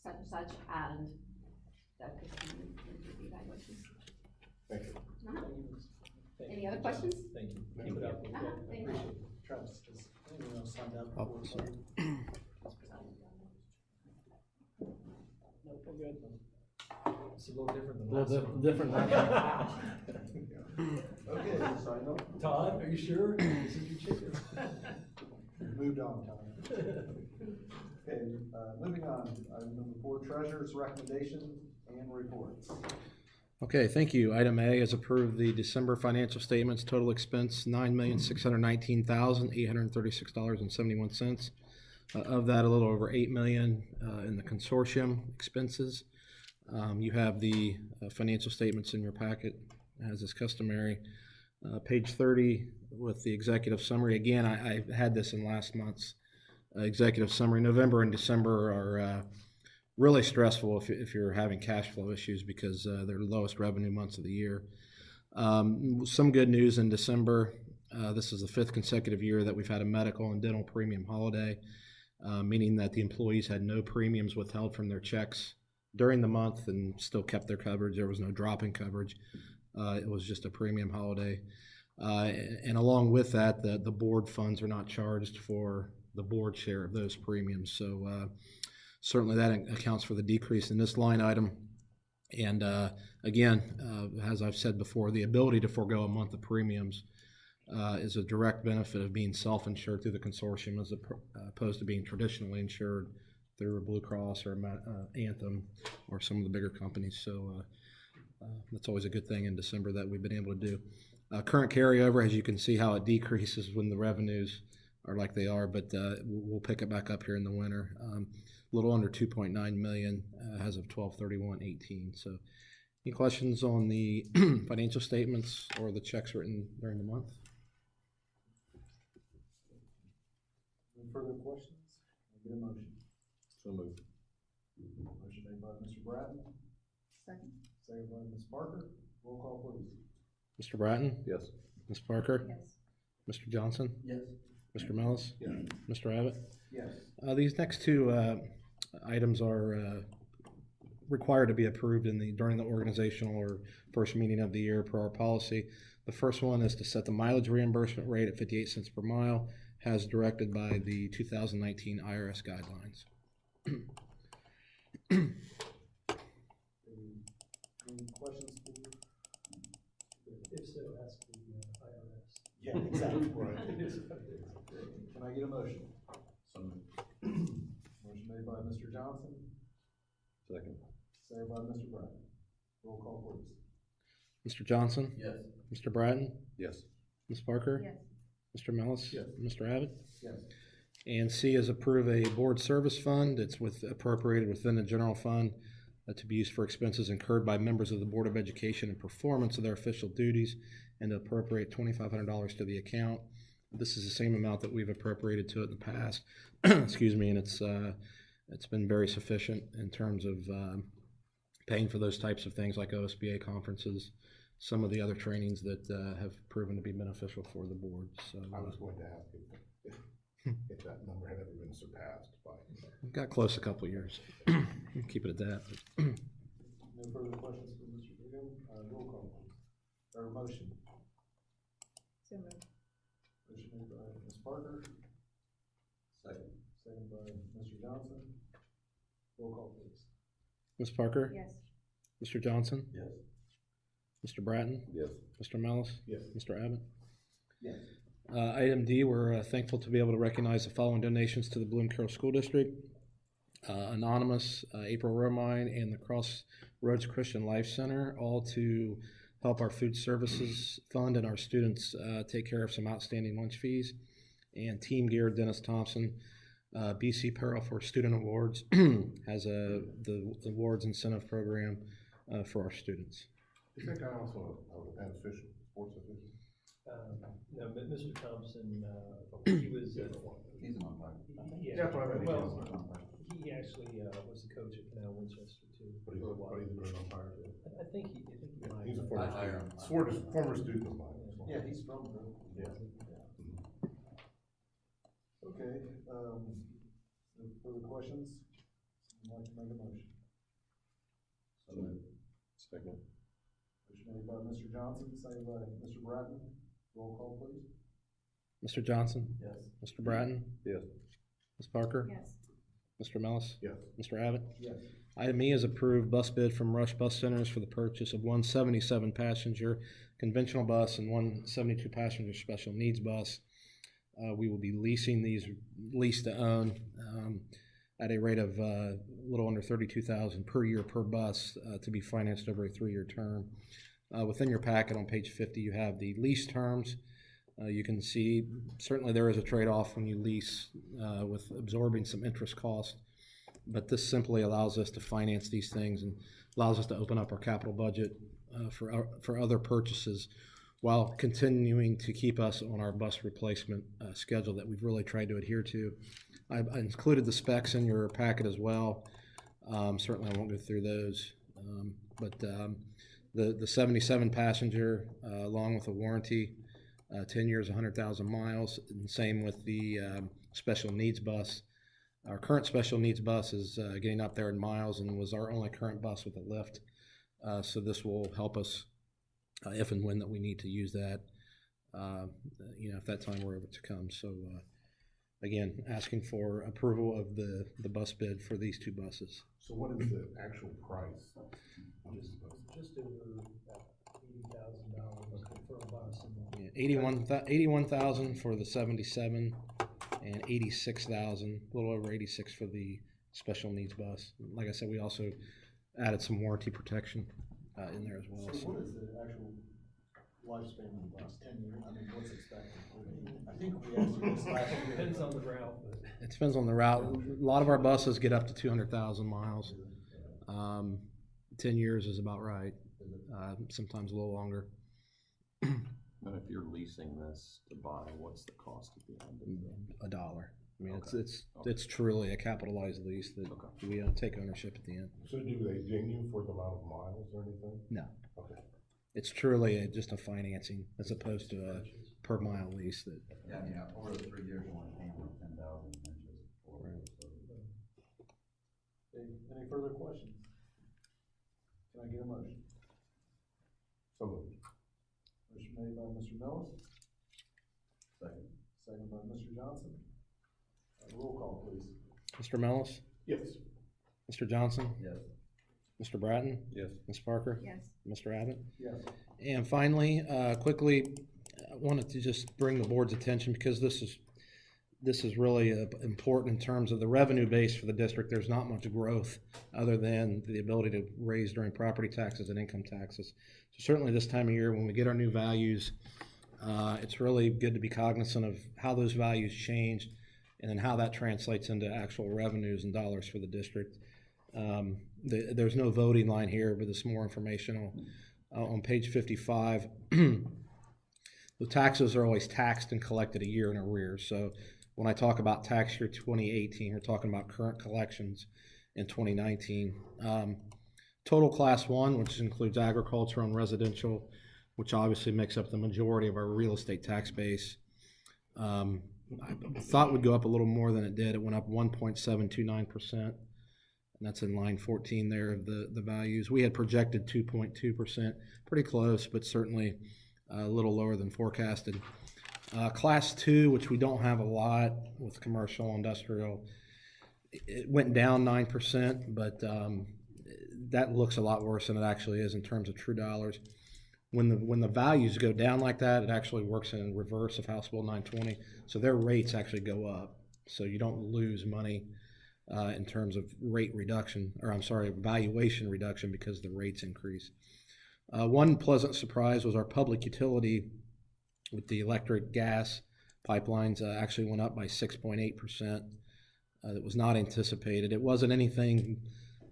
such and such, and that could be the evaluations. Thank you. Thank Any you. other Good job. questions? Thank you. Thank Keep it you. up. Thank you. Appreciate it. Travis, does anyone else signed up? Oh, sorry. No, we're good. It's a little different than A little last one. different. Okay, sign up. Todd, are you sure? This is your chicken. Moved on, Tom. Okay, moving on, item number 4, treasurer's recommendation and reports. Okay, thank you. Item A is approve the December financial statements, total expense $9,619,836.71. Of that, a little over $8 million in the consortium expenses. You have the financial statements in your packet, as is customary. Page 30 with the executive summary. Again, I had this in last month's executive summary. November and December are really stressful if you're having cash flow issues because they're the lowest revenue months of the year. Some good news in December. This is the 5th consecutive year that we've had a medical and dental premium holiday, meaning that the employees had no premiums withheld from their checks during the month and still kept their coverage. There was no drop in coverage. It was just a premium holiday. And along with that, the board funds are not charged for the board share of those premiums. So certainly that accounts for the decrease in this line item. And again, as I've said before, the ability to forego a month of premiums is a direct benefit of being self-insured through the consortium as opposed to being traditionally insured through a Blue Cross or Anthem or some of the bigger companies. So that's always a good thing in December that we've been able to do. Current carryover, as you can see how it decreases when the revenues are like they are, but we'll pick it back up here in the winter. A little under 2.9 million as of 12/31/18. So any questions on the financial statements or the checks written during the month? Any further questions? Can I get a motion? So moved. Motion made by Mr. Bratton, Second? second by Ms. Parker. Roll call, please. Mr. Bratton? Yes. Ms. Parker? Yes. Mr. Johnson? Yes. Mr. Mellis? Yes. Mr. Abbott? Yes. These next two items are required to be approved during the organizational or first meeting of the year per our policy. The first one is to set the mileage reimbursement rate at 58 cents per mile, as directed by the 2019 IRS guidelines. Any questions, please? If so, ask the IRS. Yeah, exactly. Right. It is what it is. Can I get a motion? So moved. Motion made by Mr. Johnson, Second. second by Mr. Bratton. Roll call, please. Mr. Johnson? Yes. Mr. Bratton? Yes. Ms. Parker? Yes. Mr. Mellis? Yes. Mr. Abbott? Yes. And C is approve a board service fund. It's appropriated within the general fund to be used for expenses incurred by members of the Board of Education in performance of their official duties, and to appropriate $2,500 to the account. This is the same amount that we've appropriated to it in the past. Excuse me, and it's been very sufficient in terms of paying for those types of things like OSBA conferences, some of the other trainings that have proven to be beneficial for the board. So I was going to ask if that number had ever been surpassed by. got close a couple of years. Keep it at that. No further questions for Mr. Bingham, roll call please, or motion. So moved. Motion made by Ms. Parker, Second. second by Mr. Johnson. Roll call please. Ms. Parker? Yes. Mr. Johnson? Yes. Mr. Bratton? Yes. Mr. Mellis? Yes. Mr. Abbott? Yes. Item D, we're thankful to be able to recognize the following donations to the Bloom Carroll School District. Anonymous, April Romine, and the Crossroads Christian Life Center, all to help our food services fund and our students take care of some outstanding lunch fees. And Team Gear, Dennis Thompson, BC Peril for Student Awards, has the awards incentive program for our students. Is that guy also an official, sports official? No, but Mr. Thompson, he was, He's an umpire. yeah, That's what I meant. well, he actually, was the coach at Canal Winchester too. But he's a good umpire too. I think he might. He's a I hire him. former student of mine. Yeah, he's from Brooklyn. Yeah. Okay, no further questions? Someone like to make a motion? So moved. Second. Motion made by Mr. Johnson, second by Mr. Bratton. Roll call please. Mr. Johnson? Yes. Mr. Bratton? Yes. Ms. Parker? Yes. Mr. Mellis? Yes. Mr. Abbott? Yes. Item E is approved bus bid from Rush Bus Centers for the purchase of one 77-passenger conventional bus and one 72-passenger special needs bus. We will be leasing these lease to own at a rate of a little under $32,000 per year per bus to be financed over a 3-year term. Within your packet on page 50, you have the lease terms. You can see certainly there is a trade-off when you lease with absorbing some interest cost, but this simply allows us to finance these things and allows us to open up our capital budget for other purchases while continuing to keep us on our bus replacement schedule that we've really tried to adhere to. I included the specs in your packet as well. Certainly I won't go through those, but the 77 passenger along with a warranty, 10 years, 100,000 miles, and same with the special needs bus. Our current special needs bus is getting up there in miles and was our only current bus with a lift. So this will help us if and when that we need to use that, if that time were ever to come. So again, asking for approval of the bus bid for these two buses. So what is the actual price? Just over $80,000 for a bus. And Yeah, 81,000 for the 77 and 86,000, a little over 86 for the special needs bus. Like I said, we also added some warranty protection in there as well. So what is the actual lifespan of the bus, 10 years? I mean, what's expected? I think we asked you this last year. Depends on the route, but. It depends on the route. A lot of our buses get up to 200,000 miles. 10 years is about right. Sometimes a little longer. And if you're leasing this to buy, what's the cost at the end of the? $1. I mean, Okay. it's truly a capitalized lease that Okay. we take ownership at the end. So do they ding you for the amount of miles or anything? No, Okay. it's truly just a financing as opposed to a per mile lease that. Yeah, I mean, over the 3 years, you're only paying like 10,000 inches. Okay, any further questions? Can I get a motion? So moved. Motion made by Mr. Mellis, Second. second by Mr. Johnson. Roll call, please. Mr. Mellis, Yes. Mr. Johnson, Yes. Mr. Bratton, Yes. Ms. Parker, Yes. Mr. Abbott. Yes. And finally, quickly, I wanted to just bring the board's attention because this is really important in terms of the revenue base for the district. There's not much growth other than the ability to raise during property taxes and income taxes. So certainly this time of year when we get our new values, it's really good to be cognizant of how those values change and then how that translates into actual revenues and dollars for the district. There's no voting line here, but it's more informational. On page 55, the taxes are always taxed and collected a year in arrears. So when I talk about tax year 2018, we're talking about current collections in 2019. Total class 1, which includes agriculture and residential, which obviously makes up the majority of our real estate tax base. I thought would go up a little more than it did. It went up 1.729%. and that's in line 14 there of the values. We had projected 2.2%, pretty close, but certainly a little lower than forecasted. Class 2, which we don't have a lot with commercial, industrial, it went down 9%, but that looks a lot worse than it actually is in terms of true dollars. When the values go down like that, it actually works in reverse of House Bill 920, so their rates actually go up. So you don't lose money in terms of rate reduction, or I'm sorry, valuation reduction because the rates increase. One pleasant surprise was our public utility with the electric gas pipelines actually went up by 6.8%. That was not anticipated. It wasn't anything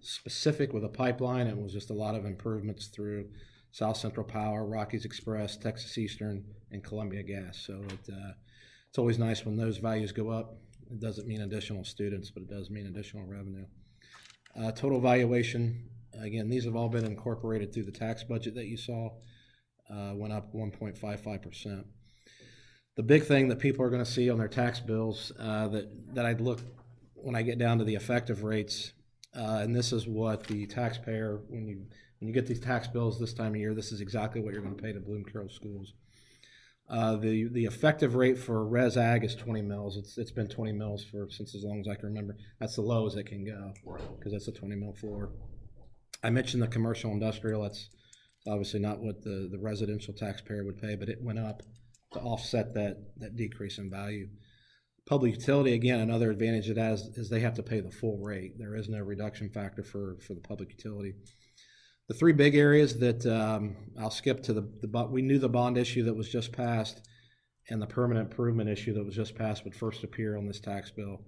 specific with a pipeline. It was just a lot of improvements through South Central Power, Rockies Express, Texas Eastern, and Columbia Gas. So it's always nice when those values go up. It doesn't mean additional students, but it does mean additional revenue. Total valuation, again, these have all been incorporated through the tax budget that you saw, went up 1.55%. The big thing that people are going to see on their tax bills that I'd look when I get down to the effective rates, and this is what the taxpayer, when you get these tax bills this time of year, this is exactly what you're going to pay to Bloom Carroll schools. The effective rate for Res Ag is 20 mils. It's been 20 mils since as long as I can remember. That's the low as it can go because that's a 20 mil floor. I mentioned the commercial industrial. That's obviously not what the residential taxpayer would pay, but it went up to offset that decrease in value. Public utility, again, another advantage it has is they have to pay the full rate. There is no reduction factor for the public utility. The three big areas that I'll skip to we knew the bond issue that was just passed and the permanent improvement issue that was just passed would first appear on this tax bill.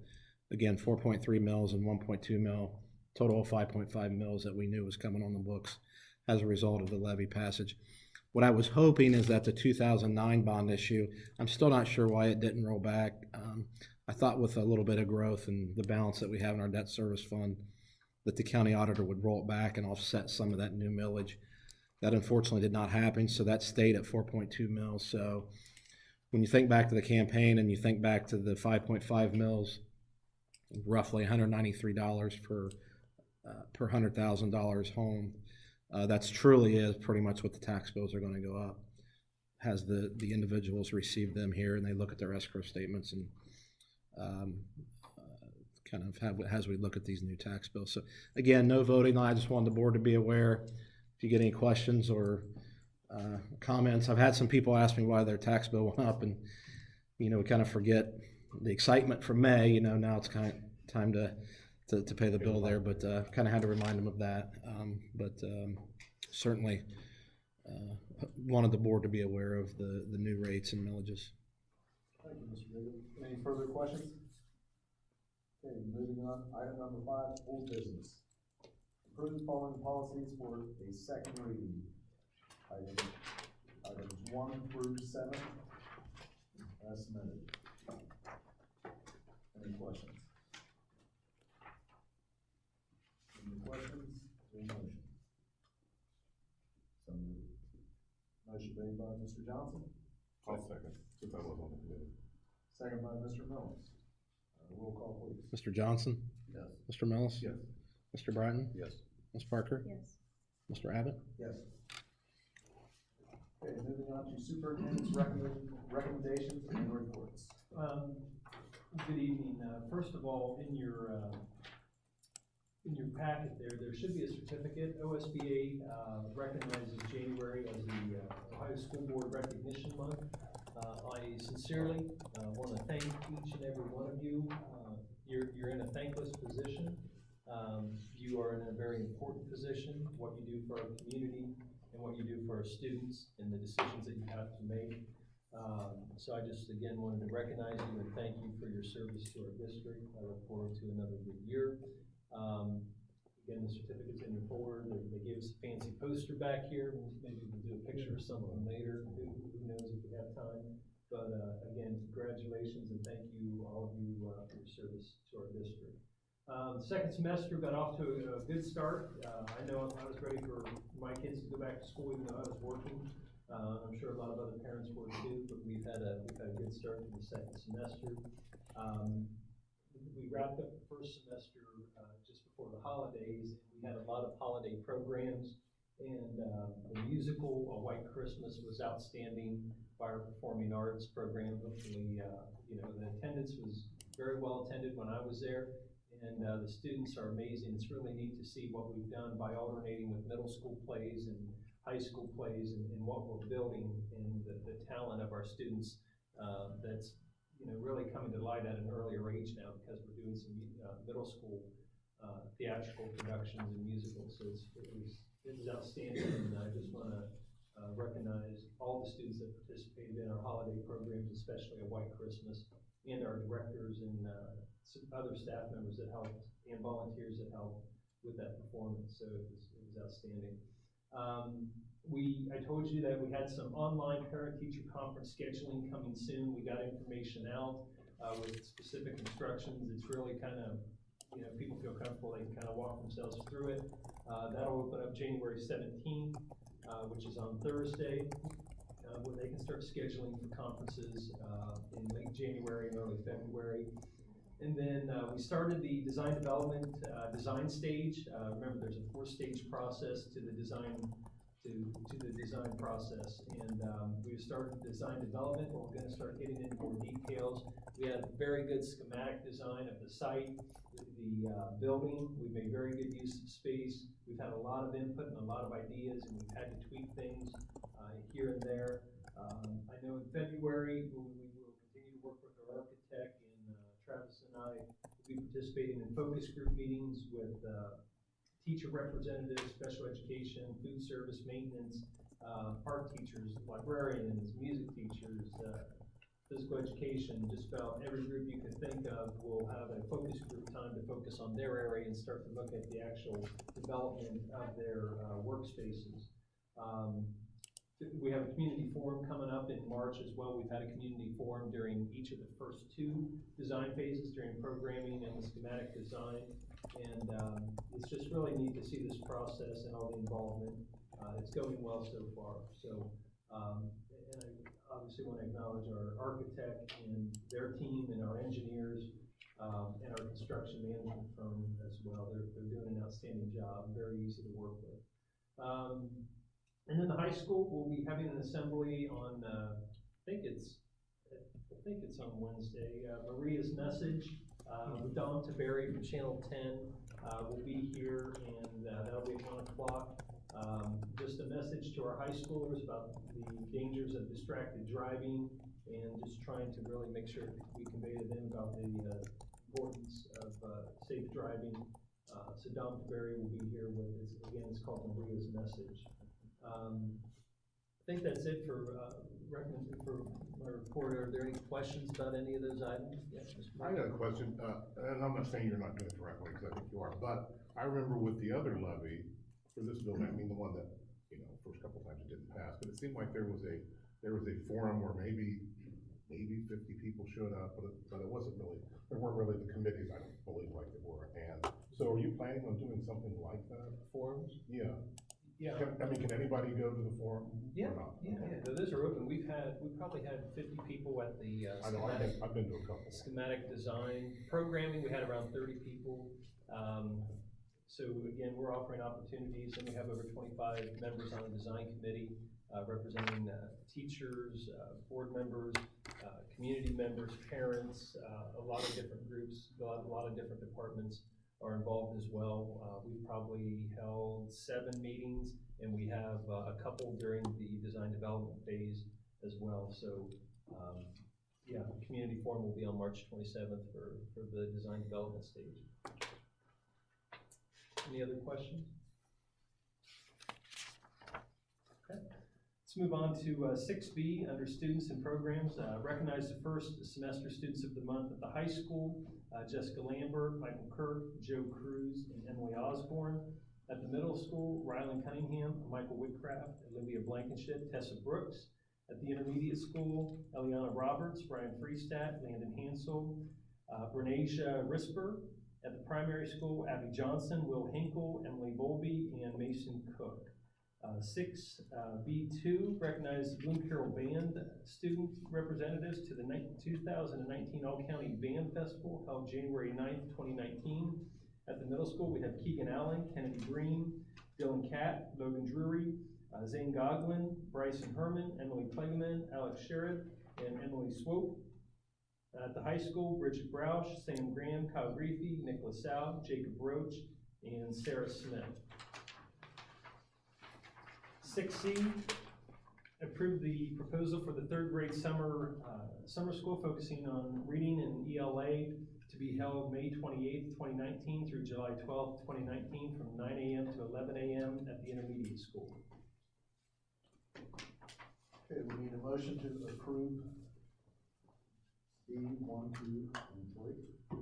Again, 4.3 mils and 1.2 mil, total of 5.5 mils that we knew was coming on the books as a result of the levy passage. What I was hoping is that the 2009 bond issue, I'm still not sure why it didn't roll back. I thought with a little bit of growth and the balance that we have in our debt service fund, that the county auditor would roll it back and offset some of that new millage. That unfortunately did not happen, so that stayed at 4.2 mils. So when you think back to the campaign and you think back to the 5.5 mils, roughly $193 per $100,000 home, that's truly is pretty much what the tax bills are going to go up. Has the individuals receive them here and they look at their escrow statements and kind of have as we look at these new tax bills. So again, no voting. I just wanted the board to be aware. If you get any questions or comments, I've had some people ask me why their tax bill went up, and we kind of forget the excitement from May. Now it's kind of time to pay the bill there, but kind of had to remind them of that. But certainly wanted the board to be aware of the new rates and millages. Thank you, Mr. Bigger. Any further questions? Okay, moving on, item number 5, old business. Approve the following policies for a second reading. Items 1 through 7, as submitted. Any questions? Any questions? Any motion? So moved. Motion made by Mr. Johnson. I'll second, since I was on the committee. Second by Mr. Mills. Roll call, please. Mr. Johnson? Yes. Mr. Mills? Yes. Mr. Bratton? Yes. Ms. Parker? Yes. Mr. Abbott? Yes. Okay, moving on to superintendent's recommendations and reports. Good evening. First of all, in your packet there should be a certificate. OSBA recognizes January as the Ohio School Board Recognition Month. I sincerely want to thank each and every one of you. You're in a thankless position. You are in a very important position, what you do for our community and what you do for our students and the decisions that you have to make. So I just, again, wanted to recognize you and thank you for your service to our district. I look forward to another good year. Again, the certificate's in your folder. They gave us a fancy poster back here. Maybe we'll do a picture of some of them later. Who knows if we have time. But again, congratulations and thank you, all of you, for your service to our district. The second semester got off to a good start. I know I was ready for my kids to go back to school even though I was working. I'm sure a lot of other parents were too, but we've had a good start to the second semester. we wrapped up the first semester, just before the holidays, and we had a lot of holiday programs. And, the musical, A White Christmas, was outstanding by our performing arts program. Hopefully, the attendance was very well attended when I was there. And, the students are amazing. It's really neat to see what we've done by alternating with middle school plays and high school plays and what we're building and the talent of our students, that's, really coming to light at an earlier age now because we're doing some, middle school, theatrical productions and musicals. So it was outstanding, and I just want to recognize all the students that participated in our holiday programs, especially A White Christmas, and our directors and some other staff members that helped and volunteers that helped with that performance. So it was outstanding. I told you that we had some online parent-teacher conference scheduling coming soon. We got information out with specific instructions. It's really kind of, people feel comfortable, they can kind of walk themselves through it. That'll open up January 17th, which is on Thursday, where they can start scheduling for conferences in late January and early February. And then we started the design development design stage. Remember, there's a 4-stage process to the design process, and we've started design development. We're going to start getting into more details. We had a very good schematic design of the site, the building. We made very good use of space. We've had a lot of input and a lot of ideas, and we've had to tweak things here and there. I know in February we will continue to work with our architect, and Travis and I will be participating in focus group meetings with teacher representatives, special education, food service, maintenance, art teachers, librarians, music teachers, physical education. Just about every group you can think of will have a focus group time to focus on their area and start to look at the actual development of their workspaces. We have a community forum coming up in March as well. We've had a community forum during each of the first 2 design phases, during programming and the schematic design. And it's just really neat to see this process and all the involvement. It's going well so far. So, and I obviously want to acknowledge our architect and their team and our engineers and our construction management firm as well. They're doing an outstanding job, very easy to work with. And then the high school will be having an assembly on, I think it's on Wednesday. Maria's Message. Don Taberry from Channel 10 will be here, and that'll be at 1 o'clock. Just a message to our high schoolers about the dangers of distracted driving, and just trying to really make sure we convey to them about the importance of safe driving. So Don Taberry will be here with us. Again, it's called Maria's Message. I think that's it for my report. Are there any questions about any of those items? Yes, Mr. I got a question, and I'm not saying you're not doing it correctly, because I think you are, but I remember with the other levy for this building, I mean the one that, first couple times it didn't pass, but it seemed like there was a forum where maybe 50 people showed up, but it wasn't really, there weren't really the committees, I don't believe, like there were. And so are you planning on doing something like that? Forums? Yeah. Yeah. Can anybody go to the forum? Yeah, or not? yeah. Those are open. We probably had 50 people at the I know, I've been to a couple. schematic design. Programming, we had around 30 people. So again, we're offering opportunities, and we have over 25 members on the design committee, representing teachers, board members, community members, parents, a lot of different groups, a lot of different departments are involved as well. We've probably held 7 meetings, and we have a couple during the design development phase as well. So, yeah, the community forum will be on March 27th for the design development stage. Any other questions? Okay. Let's move on to 6B under students and programs. Recognize the first semester students of the month at the high school. Jessica Lambert, Michael Kirk, Joe Cruz, and Emily Osborne. At the middle school, Rylan Cunningham, Michael Whitcraft, Olivia Blankenship, Tessa Brooks. At the intermediate school, Eliana Roberts, Brian Freestadt, Landon Hansel, Bernasia Risper. At the primary school, Abby Johnson, Will Hinkle, Emily Volby, and Mason Cook. Six, B2, recognize Bloom Carroll Band student representatives to the 2019 All-County Band Festival held January 9th, 2019. At the middle school, we have Keegan Allen, Kennedy Green, Dylan Catt, Logan Drury, Zane Godwin, Bryson Herman, Emily Klingeman, Alex Sherrod, and Emily Swope. At the high school, Bridget Broush, Sam Graham, Kyle Griefey, Nicholas Sow, Jacob Roach, and Sarah Smith. 6C, approve the proposal for the third grade summer school focusing on reading and ELA to be held May 28th, 2019 through July 12th, 2019 from 9 a.m. to 11 a.m. at the intermediate school. Okay, we need a motion to approve D 1, 2, and 3.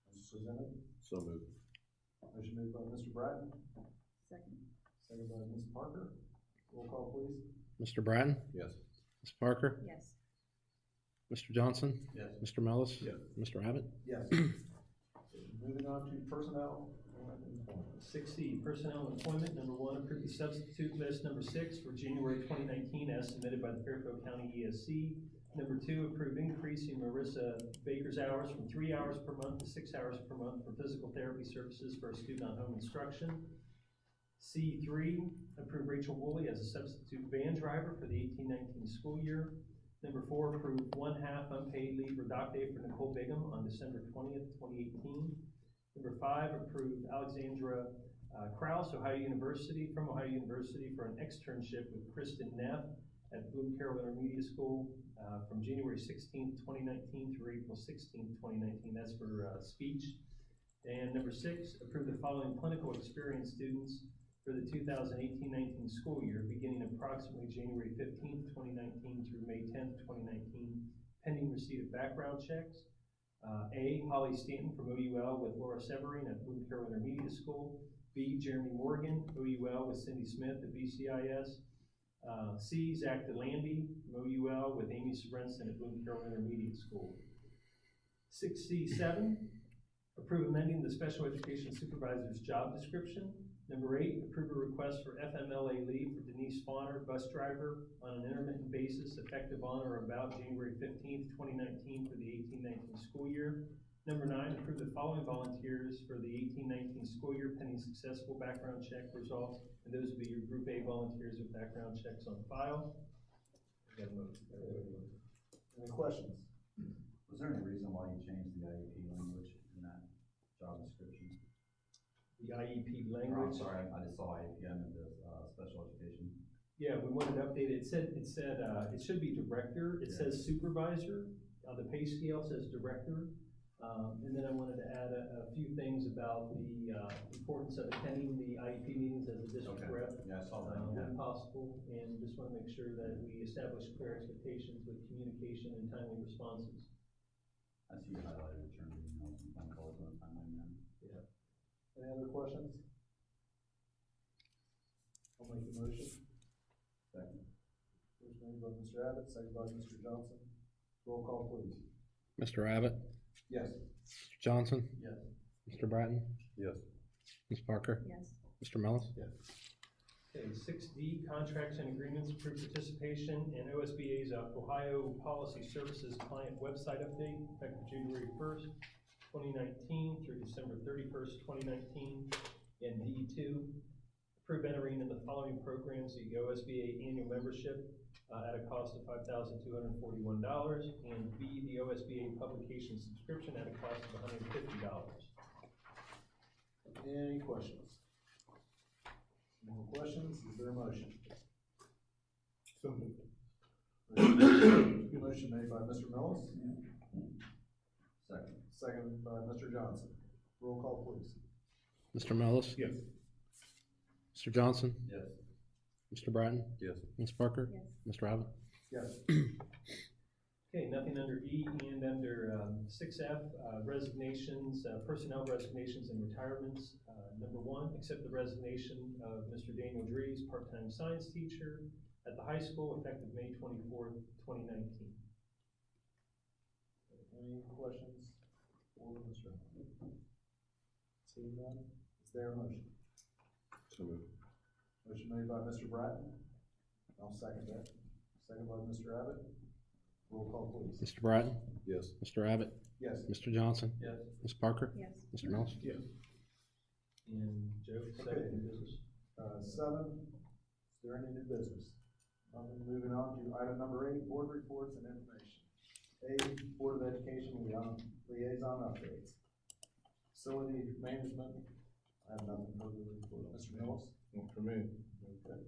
As presented. So moved. Motion made by Mr. Bratton, Second. second by Ms. Parker. Roll call, please. Mr. Bratton? Yes. Ms. Parker? Yes. Mr. Johnson? Yes. Mr. Mellis? Yes. Mr. Abbott? Yes. Moving on to personnel and employment. 6C, personnel and employment. Number 1, approve the substitute list number 6 for January 2019 as submitted by the Fairfield County ESC. Number 2, approve increasing Marissa Baker's hours from 3 hours per month to 6 hours per month for physical therapy services for student on home instruction. C3, approve Rachel Woolley as a substitute van driver for the 18-19 school year. Number 4, approve 1/2 unpaid leave or dock day for Nicole Bigham on December 20th, 2018. Number 5, approve Alexandra Krause, Ohio University, from Ohio University for an externship with Kristen Neff at Bloom Carroll Intermediate School from January 16th, 2019 through April 16th, 2019. That's for speech. And number 6, approve the following clinical experience students for the 2018-19 school year, beginning approximately January 15th, 2019 through May 10th, 2019, pending receipt of background checks. A, Holly Stanton from OUL with Laura Severine at Bloom Carroll Intermediate School. B, Jeremy Morgan, OUL with Cindy Smith at BCIS. C, Zach DeLandy from OUL with Amy Sorensen at Bloom Carroll Intermediate School. 6C7, approve amending the special education supervisor's job description. Number 8, approve a request for FMLA leave for Denise Fauner, bus driver, on an intermittent basis effective on or about January 15th, 2019 for the 18-19 school year. Number 9, approve the following volunteers for the 18-19 school year pending successful background check results, and those will be your Group A volunteers with background checks on file. Any questions? Was there any reason why you changed the IEP language in that job description? The IEP Oh, I'm language. sorry, I just saw IEP, I meant the, special education. Yeah, we wanted to update it. It said, it should be director. It says supervisor. The pay scale says director. And then I wanted to add a few things about the, importance of attending the IEP meetings as a district Okay. rep. Yeah, I saw that, yeah. When possible, and just want to make sure that we establish clear expectations with communication and timely responses. I see you highlighted return to emails and phone calls on a timeline then. Any other questions? I'll make the motion. Second. Motion made by Mr. Abbott, second by Mr. Johnson. Roll call, please. Mr. Abbott? Yes. Mr. Johnson? Yes. Mr. Bratton? Yes. Ms. Parker? Yes. Mr. Mellis? Okay, 6D, contracts and agreements, approved participation in OSBA's Ohio Policy Services Client Website Update, effective January 1st, 2019 through December 31st, 2019. And D2, approve entering in the following programs, the OSBA annual membership at a cost of $5,241, and B, the OSBA publication subscription at a cost of $150. Any questions? No questions, is there a motion? So moved. Motion made by Mr. Millis, Second. second by Mr. Johnson. Roll call, please. Mr. Mellis? Yes. Mr. Johnson? Yes. Mr. Bratton? Yes. Ms. Parker? Yes. Mr. Abbott? Yes. Okay, nothing under E, and under 6F, resignations, personnel resignations and retirements. Number 1, accept the resignation of Mr. Daniel Dries, part-time science teacher at the high school, effective May 24th, 2019. Any questions for Mr. Abbott? Seeing none, is there a motion? So moved. Motion made by Mr. Bratton. I'll second that. Second by Mr. Abbott. Roll call, please. Mr. Bratton? Yes. Mr. Abbott? Yes. Mr. Johnson? Yes. Ms. Parker? Yes. Mr. Mills? Yes. And Joe, second new business? Seven, is there any new business? Nothing. Moving on to item number 8, board reports and information. A, Board of Education liaison updates. Facility management, I have nothing further to report. Mr. Mills? Not for me. Okay.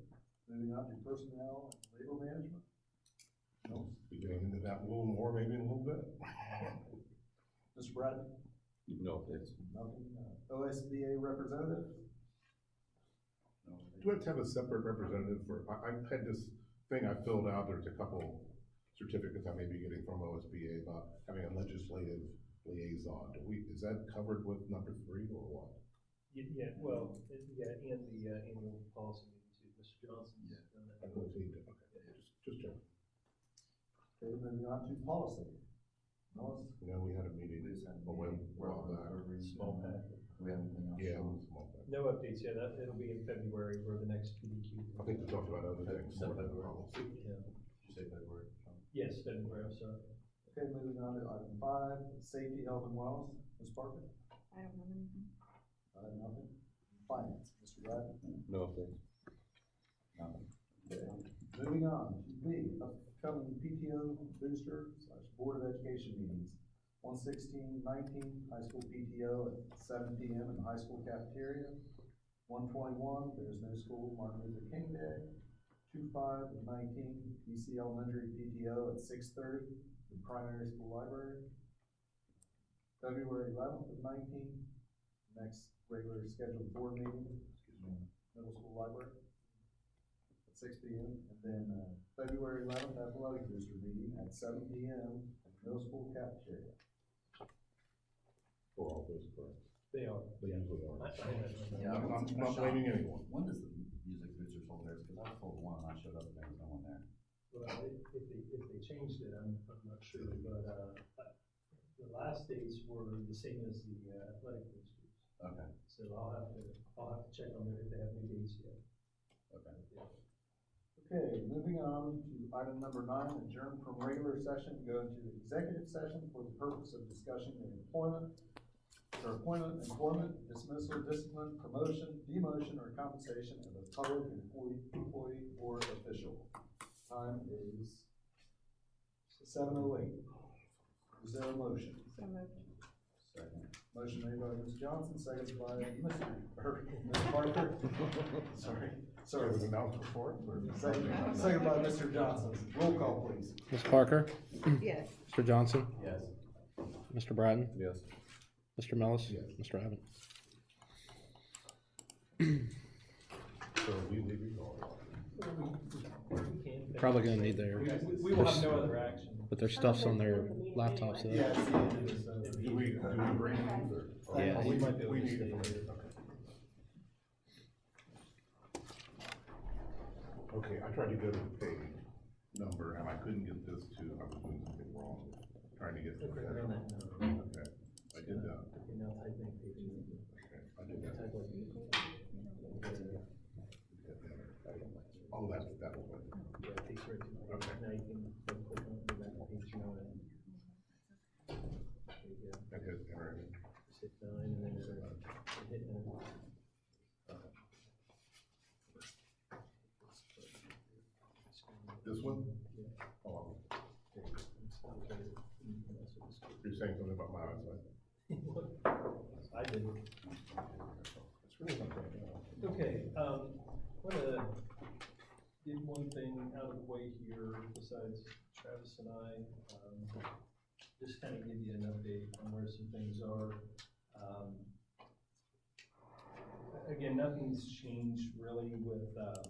Moving on to personnel and labor management. Mills? Be getting into that a little more, maybe in a little bit. Mr. Bratton? No, thanks. Nothing. OSBA representative? No, Do we have to have a separate representative for, I had this thing I filled out, there's a couple certificates I may be getting from OSBA about having a legislative liaison. Is that covered with number 3 or what? Yeah, well, yeah, and the annual policy meeting too, Mr. Johnson's done I that. don't need to, okay, just check. Okay, moving on to policy. Mills? You know, we had a meeting We just had a a while meeting. back. Small pack. Do we have anything else? Yeah, it was small thing. No updates, yeah, it'll be in February for the next PDQ. I think we talked about other things more than February. policy. Yeah, Did you say February? yes, February, I'm sorry. Okay, moving on to item 5, safety, health, and wellness. Ms. Parker? I don't have anything. I have nothing. Finance, Mr. Bratton? No, thanks. Nothing. Okay. Moving on to B, upcoming PTO booster / Board of Education meetings. 1/16/19, high school PTO at 7 p.m. in the high school cafeteria. 1/21, there's no school, Martin Luther King Day. 2/5/19, BC Elementary PTO at 6:30, in the primary school library. February 11/19, next regular scheduled board meeting, middle school library at 6 p.m. And then, February 11th, athletic booster meeting at 7 p.m. at the middle school cafeteria. For all those, correct? They are. They usually are. Yeah, I'm not blaming anyone. When does the music boosters hold theirs? Because I was told one and I showed up and there was no one there. Well, if they changed it, I'm not sure, but, the last dates were the same as the athletic boosters. Okay, So I'll have to check on if they have new dates yet. okay. Okay, moving on to item number 9, adjourn from regular session, go into executive session for the purpose of discussing the appointment, employment, dismissal, discipline, promotion, demotion, or compensation of a public employee or official. Time is 7:08. Is there a motion? So moved. Second. Motion made by Ms. Johnson, seconded by Ms. Parker. Sorry. Sorry, was announced before? Seconded by Mr. Johnson. Roll call, please. Ms. Parker? Yes. Mr. Johnson? Yes. Mr. Bratton? Yes. Mr. Mills? Yes. Mr. Abbott? So we leave it all. We can. Probably gonna need their, We will have no other action. but their stuff's on their laptops though. Yeah, it's the end of this, Do we bring these or? Yeah. We might be able We to need stay it. here. Okay, I tried to go to the page number and I couldn't get this to, I was doing something wrong, trying to get to Okay, that. on that note. Okay, I did that. Okay, now type in page. Okay, I did that. Type like. Oh, that was it. Yeah, it takes right to it. Okay. Now you can click on the back page now and. There you go. That goes enter in. Just hit 9 and then hit enter. This one? Yeah. Oh, Okay. You can also just- you're saying something about my eyesight? I did. It's really not that bad. Okay, wanna get one thing out of the way here besides Travis and I, just kind of give you an update on where some things are. Again, nothing's changed really with, the